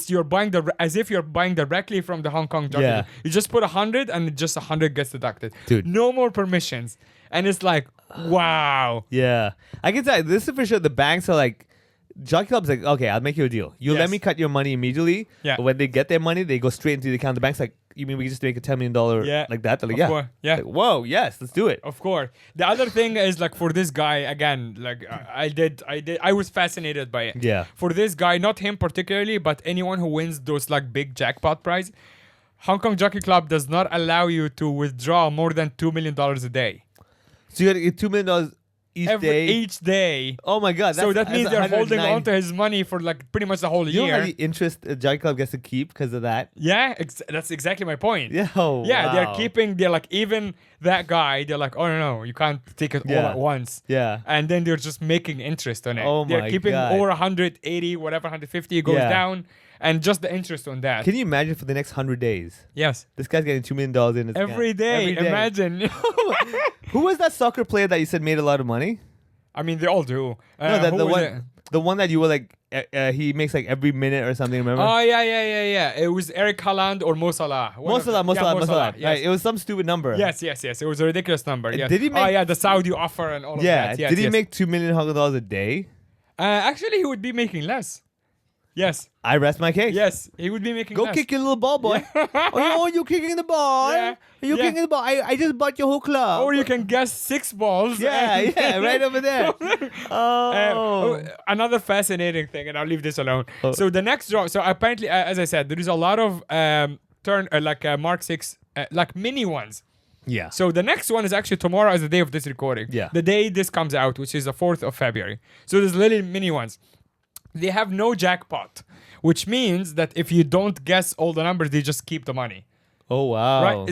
you're buying as if you're buying directly from the Hong Kong Jockey. Yeah. You just put 100 and just 100 gets deducted. Dude. No more permissions. And it's like, wow. Yeah. I can tell you, this is for sure. The banks are like, Jockey Club's like, okay, I'll make you a deal. You let Yes. me cut your money immediately. Yeah. But when they get their money, they go straight into the account. The bank's like, you mean we can just make a $10 million Yeah. like that? They're like, Of yeah. course, yeah. Like, whoa, yes, let's do it. Of course. The other thing is like for this guy again, like I was fascinated by it. Yeah. For this guy, not him particularly, but anyone who wins those like big jackpot prize, Hong Kong Jockey Club does not allow you to withdraw more than $2 million a day. So you got to get $2 million each day. Oh my God. So that means they're holding 109. on to his money for like pretty much the whole You know how year. the interest Jockey Club gets to keep because of that? Yeah, that's exactly my point. Yeah. Oh, Yeah, wow. they're like, even that guy, they're like, oh no, you can't take it all Yeah. at once. Yeah. And then they're just making interest on it. Oh they're my keeping God. over 180, whatever, 150 goes Yeah. down, and just the interest on that. Can you imagine for the next 100 days? Yes. This guy's getting $2 million in his Every account. day, imagine. Who was that soccer player that you said made a lot of money? I mean, they all do. No, who the was one, it? the one that you were like, he makes like every minute or something. Remember? Oh, yeah. It was Eric Haaland or Mo Salah. Mo Salah. Yes. Right, it was some stupid number. Yes. It was a ridiculous number. Yes. Did he make- the Saudi offer and all of Yeah. that. Yes, Did he yes. make $2 million a day? Actually, he would be making less. Yes. I rest my case. Yes, he would be making Go less. kick your little ball, boy. Oh, you kicking the ball? Yeah. You Yeah. kicking the ball? I just bought your whole club. Or you can guess 6 balls. Yeah, right over there. Another fascinating thing, and I'll leave this alone. Oh. So the next draw. So apparently, as I said, there is a lot of Mark 6, like mini ones. Yeah. So the next one is actually tomorrow, as the day of this recording. Yeah. The day this comes out, which is the 4th of February. So there's little mini ones. They have no jackpot, which means that if you don't guess all the numbers, they just keep the money. Oh wow. Right?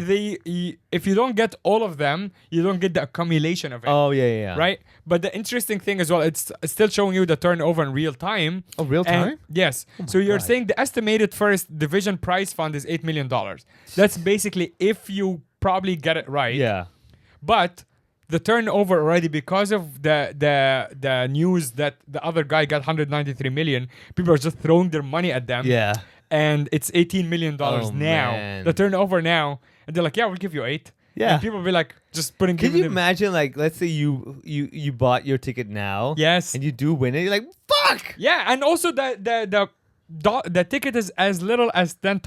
If you don't get all of them, you don't get the accumulation of it. Oh yeah. Right? But the interesting thing as well, it's still showing you the turnover in real time. Oh, real And- time? yes. So you're God. saying the estimated first division prize fund is $8 million. That's basically if you probably get it right. Yeah. But the turnover already, because of the news that the other guy got 193 million, people are just throwing their money at them. Yeah. And it's $18 million Oh, now. man. The turnover now. And they're like, yeah, we'll give you 8. Yeah. And people will be like, just putting Can giving you them- imagine, like, let's say you bought your ticket now. Yes. And you do win it. You're like, fuck. Yeah, and also the ticket is as little as $10.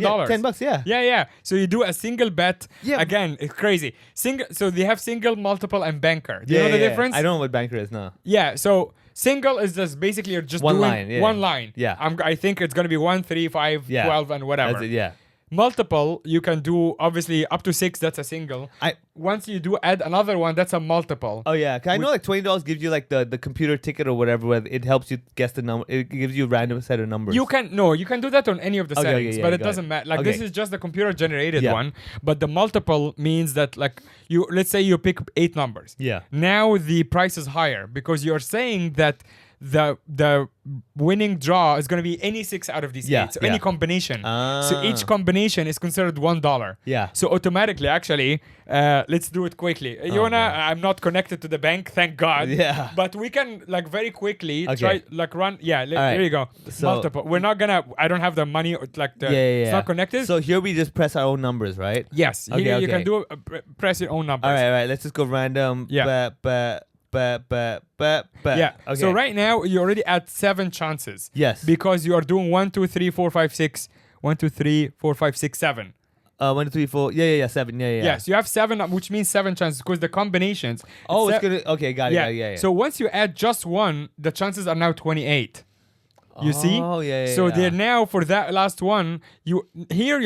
Yeah, $10, yeah. Yeah. So you do a single bet. Yeah. Again, it's crazy. So they have single, multiple, and banker. Do you Yeah, know the yeah. difference? I don't know what banker is now. Yeah. So single is just basically you're just One doing line, yeah. one line. Yeah. I think it's gonna be 1, 3, 5, Yeah. 12, and whatever. That's it, yeah. Multiple, you can do obviously up to 6. That's a single. Once you do add another one, that's a multiple. Oh yeah, 'cause I know like $20 gives you like the computer ticket or whatever, where it helps you guess the number. It gives you a random set of numbers. You can do that on any of the Okay, settings, yeah, but it got doesn't it. matter. Like Okay. this is just the computer generated Yeah. one, but the multiple means that like let's say you pick 8 numbers. Yeah. Now the price is higher because you're saying that the winning draw is going to be any 6 out of these 8. So any combination. So each combination is considered $1. Yeah. So automatically, actually, let's do it quickly. I'm not connected to the bank, thank God. Yeah. But we can like very quickly Okay. try like run. Yeah. right. There you go. So- Multiple. We're not gonna. I don't have the money. Like the. Yeah. It's not connected. So here we just press our own numbers, right? yes. Okay, Here you okay. can do press your own numbers. All right. Let's just go random. Yeah. Yeah. Okay. So right now you already at 7 chances. Yes. Because you are doing 1, 2, 3, 4, 5, 6. 1, 2, 3, 4, 5, 6, 7. 1, 2, 3, 4. Yeah. 7. Yeah. Yes, you have 7, which means 7 chances because the combinations. Oh, it's gonna. Okay, got it. Yeah. So once you add just one, the chances are now 28. You see? Oh, yeah. So they're now for that last one, you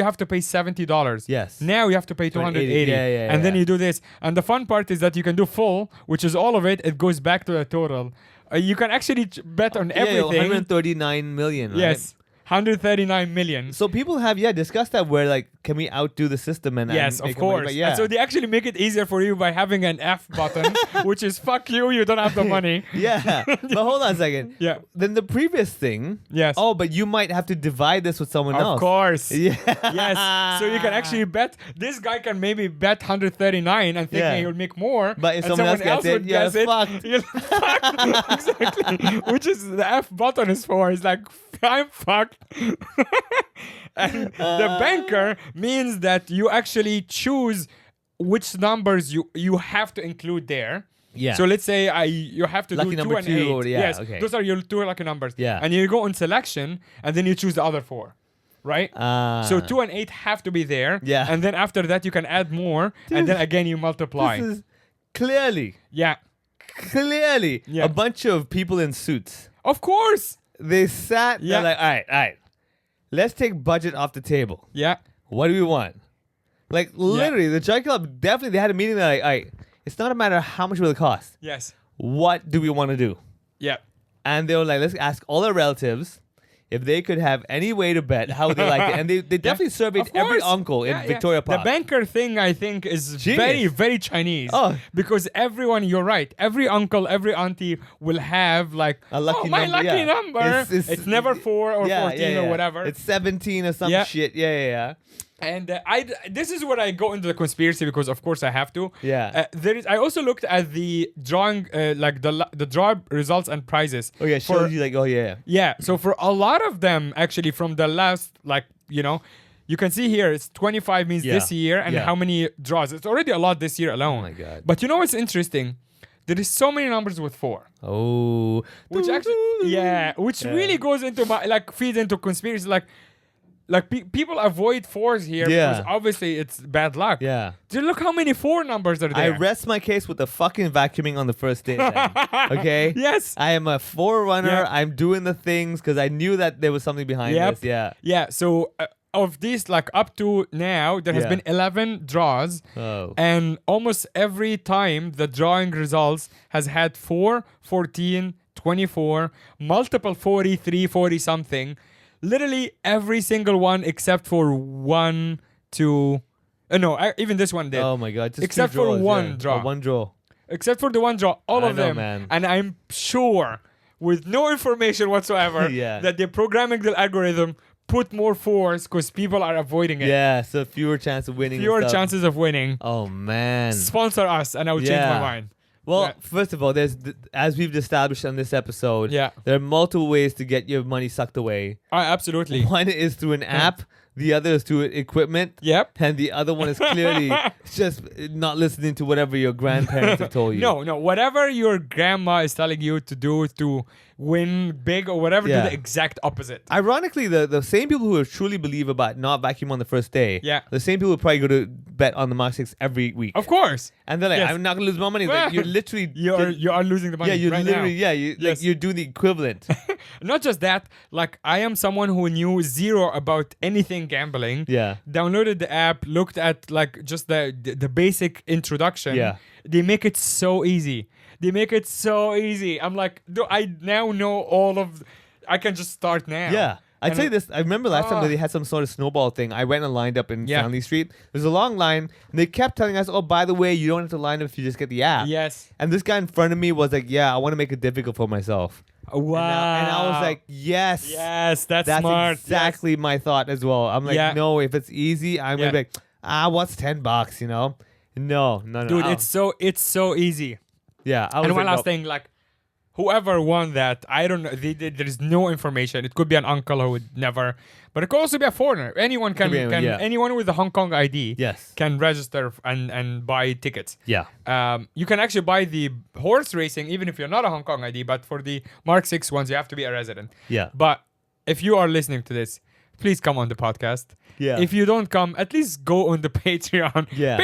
have to pay $70. Yes. Now you have to pay 280. Yeah, and then yeah. you do this. And the fun part is that you can do full, which is all of it. It goes back to the total. You can actually bet on everything. 139 million. Right? Yes. 139 million. So people have discussed that where like can we outdo the system and Yes, and of make money? course. But yeah. And so they actually make it easier for you by having an F button, which is fuck you, you don't have the money. Yeah. But hold on a second. Yeah. Then the previous thing. Yes. Oh, but you might have to divide this with someone else. Of course. Yeah. Yes. So you can actually bet. This guy can maybe bet 139 and thinking Yeah. he'll make more. But if and someone else gets it, would you're guess it, fucked. you're fucked. Exactly. Which is the F button is for. It's like I'm fucked. And the banker means that you actually choose which numbers you have to include there. Yeah. So let's say you have to Lucky do 2 number and 2 8. or- yeah, yes. okay. Those are your 2 lucky numbers. Yeah. And you go on selection and then you choose the other 4. Right? So 2 and 8 have to be there. Yeah. And then after that you can add more and then again you multiply. This is clearly Yeah. Yeah. a bunch of people in suits. Of course. They sat. Yeah. They're like, all right. Let's take budget off the table. Yeah. What do we want? Like literally, the Jockey Club definitely they had a meeting. They're like, all right, it's not a matter of how much will it cost. Yes. What do we want to do? Yeah. And they were like, let's ask all our relatives if they could have any way to bet how they like it. And they definitely surveyed Of every course. uncle in Yeah, Victoria Park. The banker thing, I think, is Genius. very, very Chinese. Oh. Because everyone, you're right. Every uncle, every auntie will have like, A lucky my number. lucky yeah. number. It's never 4 or 14 or whatever. It's 17 or some Yeah. shit. Yeah. And this is where I go into the conspiracy because of course I have to. Yeah. I also looked at the drawing, like the draw results and prizes. Oh yeah, shows you like, oh yeah. Yeah. So for a lot of them, actually, from the last, like you can see here it's 25 means Yeah. this year and Yeah. how many draws. It's already a lot this year alone. Oh my God. But you know what's interesting? There is so many numbers with 4. Oh. Which actually, which really goes into feeds into conspiracy. People avoid 4s here because obviously it's bad luck. Yeah. Dude, look how many 4 numbers are I there. rest my case with the fucking vacuuming on the first day. Then. Okay. Yes. I am a forerunner. Yeah. I'm doing the things because I knew that there was something behind Yep. this. Yeah. Yeah. So of these, like up to now, there has Yeah. been 11 draws. Oh. And almost every time the drawing results has had 4, 14, 24, multiple 43, 40 something. Literally every single one except for 1, 2. Even this one did. Oh my God. Just Except two for draws, one yeah. draw. Oh, one draw. Except for the one draw, all I of know, them. man. And I'm sure, with no information whatsoever, Yeah. that they're programming the algorithm put more 4s because people are avoiding it. Yeah. So fewer chance of winning. and Fewer stuff. chances of winning. Oh man. Sponsor us, and I will change my Yeah. mind. Well, Yeah. first of all, as we've established on this episode, Yeah. there are multiple ways to get your money sucked away. Absolutely. One is through an app the other is to equipment. Yep. And the other one is clearly just not listening to whatever your grandparents have told you. No. Whatever your grandma is telling you to do to win big or whatever, do Yeah. the exact opposite. Ironically, the same people who truly believe about not vacuum on the first day, Yeah. the same people who probably go to bet on the Mark 6 every week. Of course. And they're like, Yes. I'm not gonna lose my money. Like, you're literally You are losing the money. yeah, you're right literally now. like Yes. you're doing the equivalent. Not just that, like I am someone who knew zero about anything gambling. Yeah. Downloaded the app, looked at like just the basic introduction. Yeah. They make it so easy. I'm like, I now know all of. I can just start now. Yeah. I'd And say this. I remember last time that they had some sort of snowball thing. I went and lined up in Yeah. Stanley Street. There's a long line, and they kept telling us, "Oh, by the way, you don't have to line up if you just get the app." Yes. And this guy in front of me was like, "Yeah, I want to make it difficult for myself." Wow. And I was like, "Yes, yes, that's That's smart. exactly my thought as well." I'm like, Yeah. "No, if it's easy, I'm Yeah. gonna be like, what's $10? You know? No. Yes. Dude, it's so easy. yeah." I was And one like, last "Nope." thing, like, whoever won that, I don't know. There is no information. It could be an uncle who would never, but it could also be a foreigner. Anyone can, be anyone, yeah. anyone with a Hong Kong ID, Yes. can register and buy tickets. Yeah. You can actually buy the horse racing even if you're not a Hong Kong ID, but for the Mark 6 ones, you have to be a resident. Yeah. But if you are listening to this, please come on the podcast. Yeah. If you don't come, at least go on the Patreon. Yeah.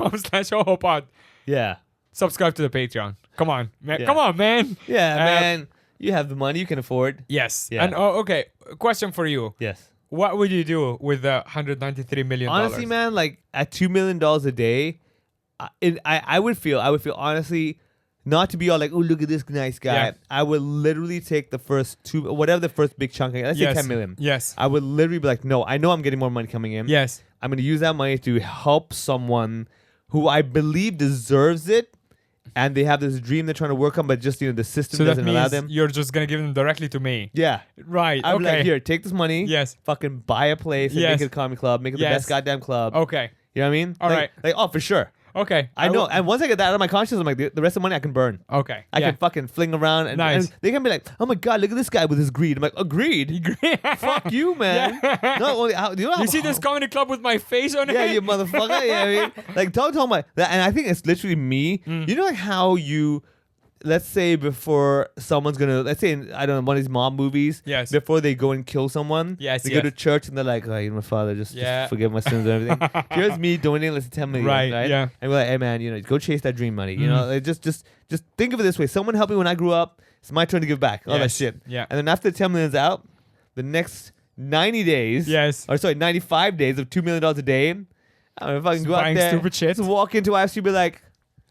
Patreon.com/ohopod. Yeah. Subscribe to the Patreon. Come on, man. Yeah. Come on, man. Yeah, Uh, man. You have the money. You can afford. Yes. Yeah. And okay, question for you. Yes. What would you do with the $193 million? Honestly, man, like at $2 million a day, I would feel honestly, not to be all like, oh, look at this nice guy. Yeah. I would literally take the first whatever the first big chunk. Let's say Yes. 10 million. Yes. I would literally be like, no, I know I'm getting more money coming in. Yes. I'm going to use that money to help someone who I believe deserves it. And they have this dream they're trying to work on, but just, the system So that doesn't allow means them. you're just gonna give them directly to me. Yeah. Right. I'm okay. like, here, take this money. Yes. Fucking buy a place and Yes. make it a comedy club. Make it the Yes. best goddamn club. Okay. You know what I mean? All right. Like, oh, for sure. Okay. I know. will- And once I get that out of my conscience, I'm like, the rest of the money I can burn. Okay. I can fucking fling around. And, Nice. and they can be like, oh my God, look at this guy with his greed. I'm like, greed? Fuck you, man. Not only, You see this comedy club with my face on Yeah, it? you motherfucker. Yeah, I mean, like, talking about that. And I think it's literally me. Mm. You know, like how you. Let's say before someone's gonna, let's say in, I don't know, one of these mob movies. Yes. Before they go and kill someone. Yes, They yes. go to church and they're like, oh, my father, just Yeah. forgive my sins and everything. Here's me donating less than 10 million. Right, Right. yeah. And we're like, hey man, go chase that dream money. You Mm. know, like, just think of it this way. Someone helped me when I grew up. It's my turn to give back. All that Yes, shit. yeah. And then after 10 million's out, the next 90 days. Yes. Or sorry, 95 days of $2 million a day. I'm gonna fucking Just go out buying there. stupid shit. Just walk into IFC and be like,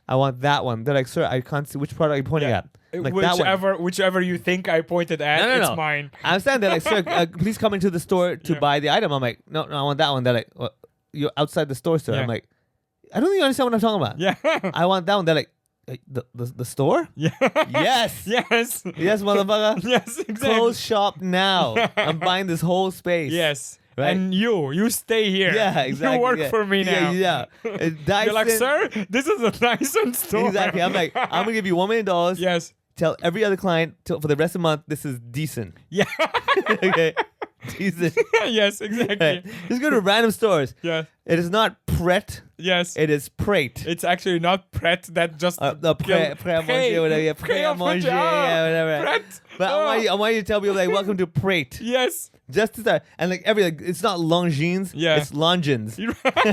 I want that one. They're like, sir, I can't see which product are you pointing Yeah. at. I'm like, that one. Whichever you think I pointed at, No, it's mine. I'm saying they're like, sir, please come into the store to Yeah. buy the item. I'm like, no, I want that one. They're like, well, you're outside the store, sir. Yeah. I'm like, I don't think you understand what I'm talking about. Yeah. I want that one. They're like, the store? Yeah. Yes. Yes. Yes, motherfucker. Yes, exactly. Close shop now. I'm buying this whole space. Yes. Right? And you stay here. Yeah, exactly. You work yeah. for me now. Yeah. You're like, sir, this is a Dyson store. Exactly. I'm like, I'm gonna give you $1 million. Yes. Tell every other client for the rest of the month this is decent. Yeah. Okay. Decent. Yes, exactly. Just go to random stores. Yeah. It is not Pret. Yes. It is Prate. It's actually not Pret that just The Pré-à-manger, whatever. Yeah, Pré-à-manger, yeah, whatever. Pret. But I want you to tell people like, welcome to Prate. Yes. Just to start. And like it's not Longines. Yeah. It's Longines.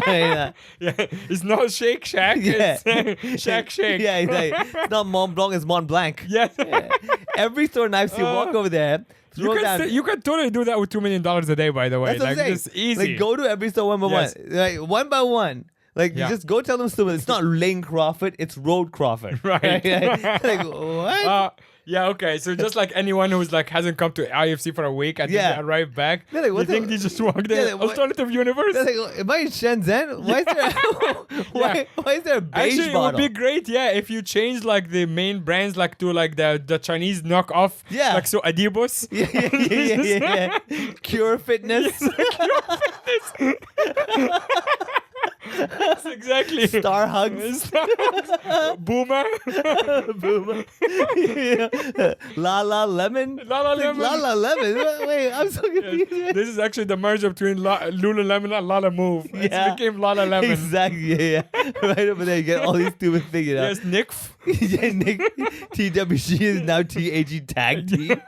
yeah. Yeah. It's not Shake Shack. Yeah. It's Shack Shake. Yeah, it's not Mont Blanc, it's Mont Blanc. Yes. Yeah. Every store in IFC, walk over there. You throw down. you can totally do that with $2 million a day, by the way. That's what I'm Like, saying. it's easy. Like, go to every store one by Yes. one. Like, one by one. Like, Yeah. you just go tell them stupid. It's not Lane Crawford, it's Road Crawford. Right. Like, what? Yeah, okay. So just like anyone who's like hasn't come to IFC for a week and Yeah. then they arrive back, They're like, you what think the- they just walk Yeah, there? like, what- Alternative universe? They're like, am I in Shenzhen? Why is there why is there a beige Actually, it bottle? would be great, yeah, if you change like the main brands like to like the Chinese knockoff. Yeah. Like so Adibus. yeah. Cure Fitness. Yes, exactly. exactly. Star hugs. Boomer. Boomer. Yeah. La lemon. La Lemon. La lemon. Wait, I'm so confused. This is actually the merger between Lululemon and Lala Move. Yeah. It became Lala Lemon. Exactly. Yeah. Right over there, you get all these stupid things. Yes, Nick. Yeah, Nick. TWG is now TAG tag team.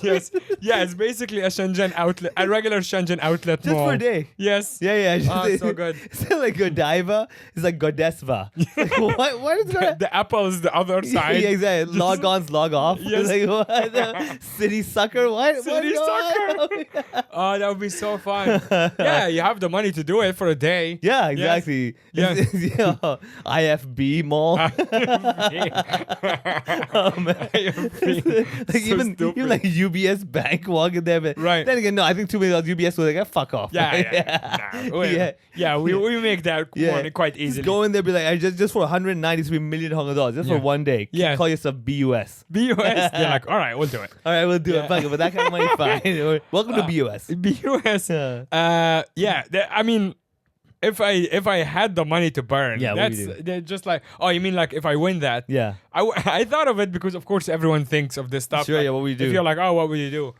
Yes. Yeah, it's basically a Shenzhen outlet, a regular Shenzhen outlet Just mall. for a day. Yes. Yeah. Oh, so good. It's not like Godiva. It's like Godesva. Like, what is that? The apple is the other side. Yeah, exactly. Log ons, log off. Yes. Like, what? City sucker. What? City sucker. Oh, that would be so fun. Yeah, you have the money to do it for a day. Yeah, exactly. Yes. IFB mall. Oh man. Like even like UBS Bank walking there, but Right. then again, no, I think $2 million UBS was like, fuck off. Yeah, we make that money quite easily. Just go in there, be like, just for 193 million Hong Kong dollars, just for one day. Yeah. Call yourself BUS. BUS, they're like, all right, we'll do it. All right, we'll do it. Fuck it, but that kind of money, fine. Welcome to BUS. BUS. I mean, if I had the money to burn, Yeah, what do you they're just like, oh, you mean like if I win that? Yeah. I thought of it because of course everyone thinks of this stuff. Sure, like, yeah, what would you do? If you're like, oh, what would you do?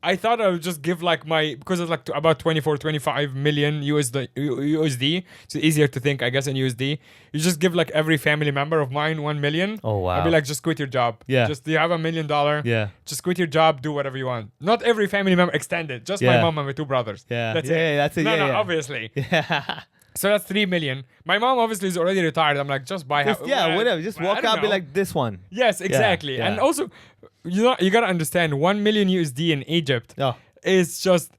I thought I would just give like because it's like about 25 million USD. It's easier to think, I guess, in USD. You just give like every family member of mine 1 million. Oh, wow. I'd be like, just quit your job. Yeah. Just you have $1 million. Yeah. Just quit your job, do whatever you want. Not every family member extended. Just my Yeah. mom and my 2 brothers. Yeah. That's Yeah, it. yeah, that's it. No, Yeah, yeah. obviously. Yeah. So that's 3 million. My mom obviously is already retired. I'm like, just buy Just, whatever. Just walk I don't out and be know. like, this one. Yes, exactly. yeah. And also, you gotta understand, 1 million USD in Egypt Oh. is just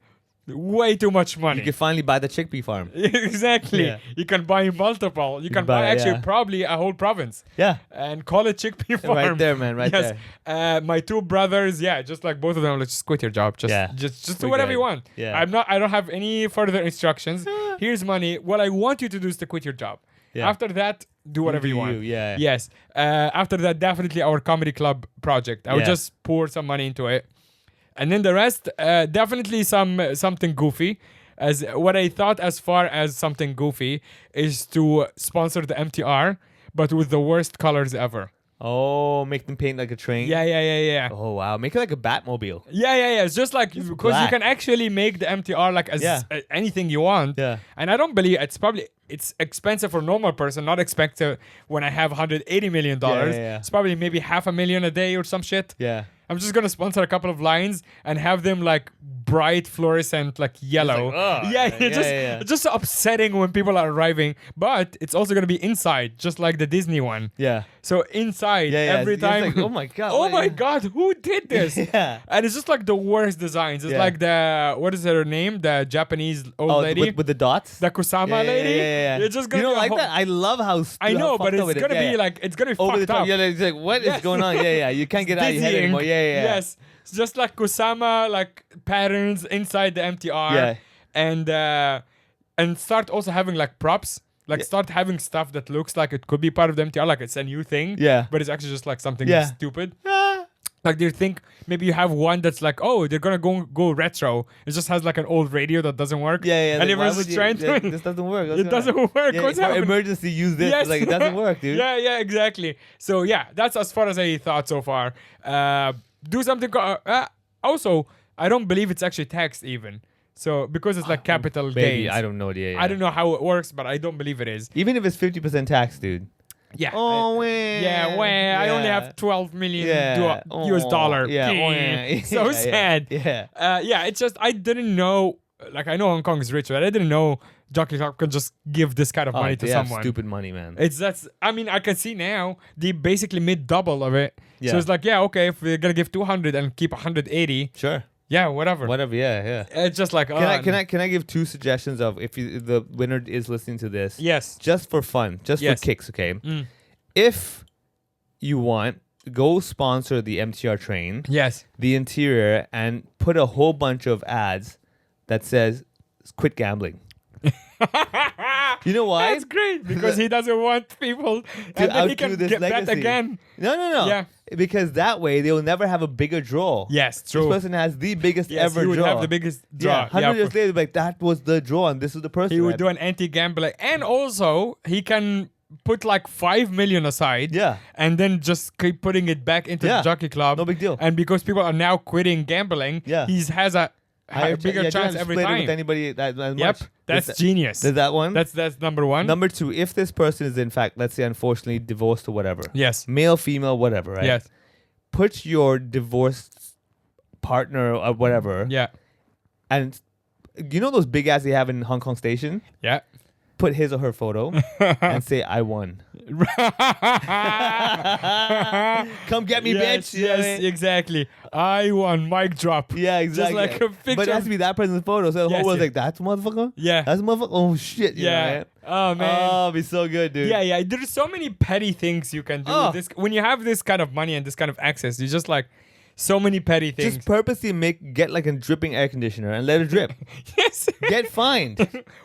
way too much money. You can finally buy the chickpea farm. Exactly. Yeah. You can buy multiple. You can buy, buy actually yeah. probably a whole province. Yeah. And call it chickpea farm. Right there, man. Right yes. there. My 2 brothers, just like both of them, like just quit your job. Just do We're whatever good. you want. Yeah. I don't have any further instructions. Here's money. What I want you to do is to quit your job. Yeah. After that, do whatever you want. Yeah. Yes. After that, definitely our comedy club project. I would Yeah. just pour some money into it. And then the rest, definitely something goofy. As what I thought as far as something goofy is to sponsor the MTR, but with the worst colors ever. Oh, make them paint like a train. Yeah. Oh wow, make it like a Batmobile. Yeah. It's just like because you black. can actually make the MTR like as anything you want. Yeah. And I don't believe it's expensive for a normal person, not expensive when I have $180 million. Yeah. It's probably maybe $500,000 a day or some shit. Yeah. I'm just gonna sponsor a couple of lines and have them like bright fluorescent, like yellow. Just upsetting when people are arriving. But it's also gonna be inside, just like the Disney one. Yeah. So inside every It's time. like, oh my god. Oh my god, who did this? Yeah. And it's just like the worst designs. It's Yeah. like the what is her name? The Japanese old lady. with the dots. The Kusama lady. Yeah. It's just gonna you don't be a like whole- that? I love how. I know, but fucked up it's it gonna is. be like it's gonna be over the fucked top. up. Yeah, it's like what is going on? Yeah. You can't get out of your head Dizzying. anymore. Yeah. Yes. It's just like Kusama like patterns inside the MTR. Yeah. And start also having like props. Like start having stuff that looks like it could be part of the MTR, like it's a new thing. Yeah. But it's actually just like something Yeah. stupid. Like they think maybe you have one that's like, oh, they're gonna go retro. It just has like an old radio that doesn't work. Yeah. And like, why everyone's would just you- trying to. This doesn't work. It doesn't work. Yeah, What's for happening? emergency, use this. Yes. It's like it doesn't work, dude. Yeah, exactly. So yeah, that's as far as I thought so far. Do something. Also, I don't believe it's actually taxed even. So because it's like capital Maybe gains. I don't know. Yeah. I don't know how it works, but I don't believe it is. Even if it's 50% tax, dude. Yeah. Oh, I only have 12 million US dollar. Yeah. So sad. Yeah. It's just I didn't know. Like I know Hong Kong is rich, but I didn't know Jockey Club can just give this kind of money to they have someone. stupid money, man. I mean, I can see now they basically made double of it. Yeah. So it's like, okay, if we're gonna give 200 and keep 180, Sure. yeah, whatever. Yeah. It's just like, Can I give 2 suggestions of if the winner is listening to this? Yes. Just for fun, just Yes. for kicks, okay? Mm. If you want, go sponsor the MTR train, Yes. the interior, and put a whole bunch of ads that says "quit gambling." You know why? That's great because he doesn't want people, and then he can outdo this get bet legacy. again. No. Yeah. Because that way they will never have a bigger draw. Yes, This true. person has the biggest Yes, ever he would draw. have the biggest draw. Yeah, 100 of years course. later, like that was the draw, and this is the person. He would right? do an anti-gambling, and also he can put like 5 million aside. Yeah. And then just keep putting it back into Yeah. the Jockey Club. No big deal. And because people are now quitting gambling, Yeah. he has a Higher bigger yeah, chance you don't every split it time. with anybody that Yep, much. that's There's genius. There's that one. That's number one. Number two, if this person is in fact, let's say, unfortunately divorced or whatever. Yes. Male, female, whatever, right? Yes. Put your divorced partner or whatever, Yeah. and you know those big ads they have in Hong Kong station? Yeah. Put his or her photo and say, I won. Come get me, Yes, bitch. You know what I yes, mean? exactly. I won. Mic drop. Yeah, exactly. Just like a picture. But it has to be that person's photo. So the Yes, whole world's yeah. like, that's a motherfucker? Yeah. That's a motherfucker? Oh, shit. You know, Yeah. right? Oh man. Oh, it'd be so good, dude. Yeah. There's so many petty things you can do. Oh. With this when you have this kind of money and this kind of access, you just like so many petty things. Just purposely get like a dripping air conditioner and let it drip. Yes. Get fined.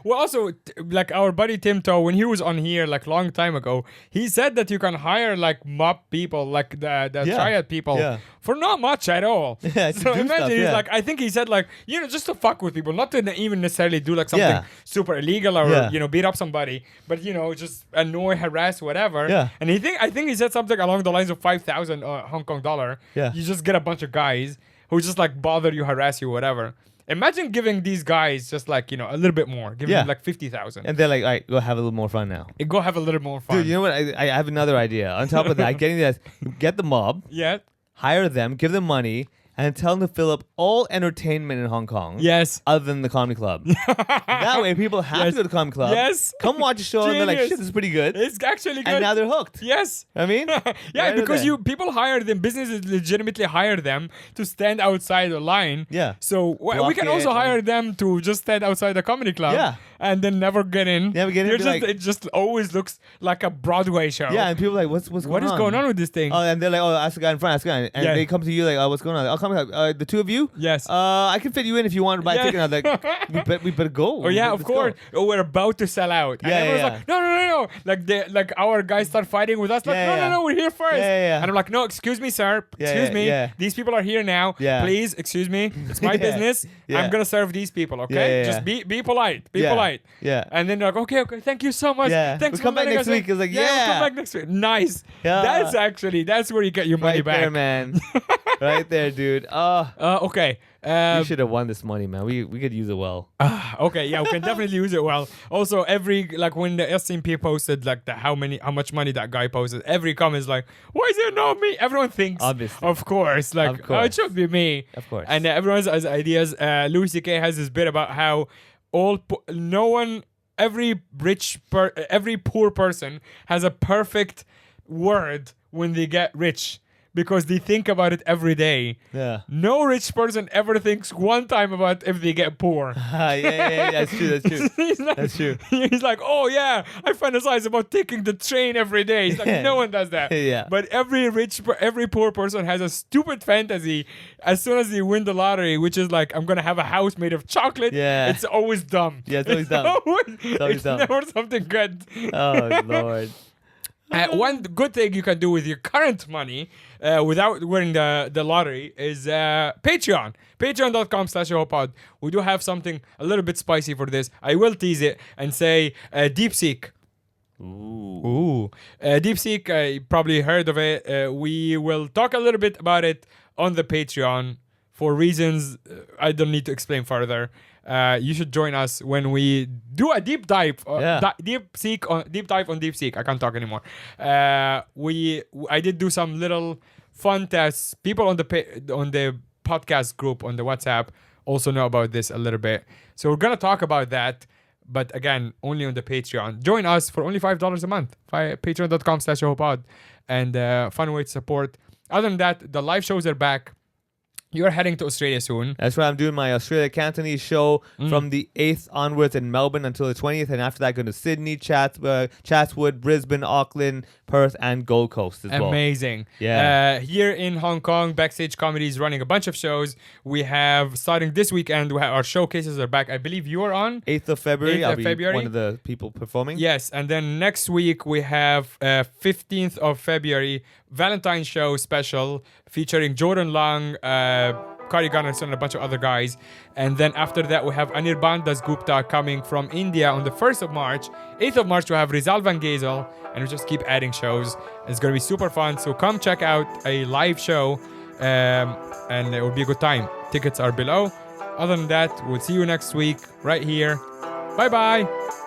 Well, also, like our buddy Tim Toe, when he was on here like long time ago, he said that you can hire like mop people, like the Yeah. triad people, Yeah. for not much at all. Yeah, to so do imagine stuff, he's yeah. like, I think he said like, just to fuck with people, not to even necessarily do like something Yeah. super illegal or Yeah. beat up somebody, but just annoy, harass, whatever. Yeah. And I think he said something along the lines of 5,000 Hong Kong dollar. Yeah. You just get a bunch of guys who just like bother you, harass you, whatever. Imagine giving these guys just like, a little bit more. Give Yeah. them like 50,000. And they're like, all right, go have a little more fun now. Go have a little more fun. Dude, you know what? I have another idea. On top of that, getting this, get the mob, Yeah. hire them, give them money, and tell them to fill up all entertainment in Hong Kong. Yes. Other than the comedy club. That way, people have Yes. to go to the comedy club. Yes. Come watch a show, and they're like, Genius. shit, this is pretty good. It's actually good. And now they're hooked. Yes. I mean, Yeah, right because there. people hire them, businesses legitimately hire them to stand outside the line. Yeah. So we Block can it also and- hire them to just stand outside the comedy club. Yeah. And then never get in. Never get in, You're be just, like- it just always looks like a Broadway show. Yeah, and people are like, what's going on? What is going on with this thing? Oh, and they're like, oh, ask the guy in front, ask the guy. And Yeah. they come to you like, oh, what's going on? I'll come, the two of you? Yes. I can fit you in if you want to buy a Yeah. ticket. And I'm like, we better go. Oh yeah, Let's of course. go. Oh, we're about to sell out. And Yeah, everyone's yeah, like, no. Like our guys start fighting with us. Like, Yeah, no, we're here first. Yeah. And I'm like, no, excuse me, sir. Yeah, Excuse yeah, me. yeah. These people are here now. Yeah. Please, excuse me. It's my Yeah, business. yeah. I'm gonna serve these people. Okay. Yeah. Just be polite. Be Yeah, polite. yeah. And then they're like, okay. Thank you so much. Yeah. Thanks We'll come for back letting next us in." week. It's like, we'll yeah. come back next week. Nice. Yeah. That's where you get your money Right back. there, man. Right there, dude. Okay. We should have won this money, man. We could use it well. Okay, yeah, we can definitely use it well. Also, when the SMP posted like how much money that guy posted, every comment is like, why is it not me? Everyone thinks, Obviously. of course, like, Of course. oh, it should be me. Of course. And everyone has ideas. Louis C.K. has this bit about how every poor person has a perfect word when they get rich. Because they think about it every day. Yeah. No rich person ever thinks one time about if they get poor. Yeah. That's true. That's true. He's like, That's true. He's like, oh yeah, I fantasize about taking the train every day. He's like, no one does that. Yeah. But every poor person has a stupid fantasy as soon as they win the lottery, which is like, I'm gonna have a house made of chocolate. Yeah. It's always dumb. Yeah, it's always dumb. It's always dumb. never something good. Oh, Lord. One good thing you can do with your current money without winning the lottery is Patreon. Patreon.com/HopePod. We do have something a little bit spicy for this. I will tease it and say DeepSeek. Ooh. DeepSeek, you probably heard of it. We will talk a little bit about it on the Patreon for reasons I don't need to explain further. You should join us when we do a deep dive. Deep dive on DeepSeek. I can't talk anymore. I did do some little fun tests. People on the podcast group on the WhatsApp also know about this a little bit. So we're gonna talk about that. But again, only on the Patreon. Join us for only $5 a month. Patreon.com/HopePod. And fun way to support. Other than that, the live shows are back. You're heading to Australia soon. That's right. I'm doing my Australia Cantonese show from the 8th onwards in Melbourne until the 20th. And after that, going to Sydney, Chatswood, Brisbane, Auckland, Perth, and Gold Coast as well. Amazing. Yeah. Here in Hong Kong, Backstage Comedy is running a bunch of shows. We have, starting this weekend, we have our showcases are back. I believe you're on 8th of February. 8th I'll of be February. one of the people performing. Yes, and then next week we have 15th of February, Valentine's show special featuring Jordan Long, Kari Gunnarsson, and a bunch of other guys. And then after that, we have Anirban Das Gupta coming from India on the 1st of March. 8th of March, we have Rizal Van Gazel, and we just keep adding shows. It's going to be super fun. So come check out a live show, and it will be a good time. Tickets are below. Other than that, we'll see you next week right here. Bye-bye.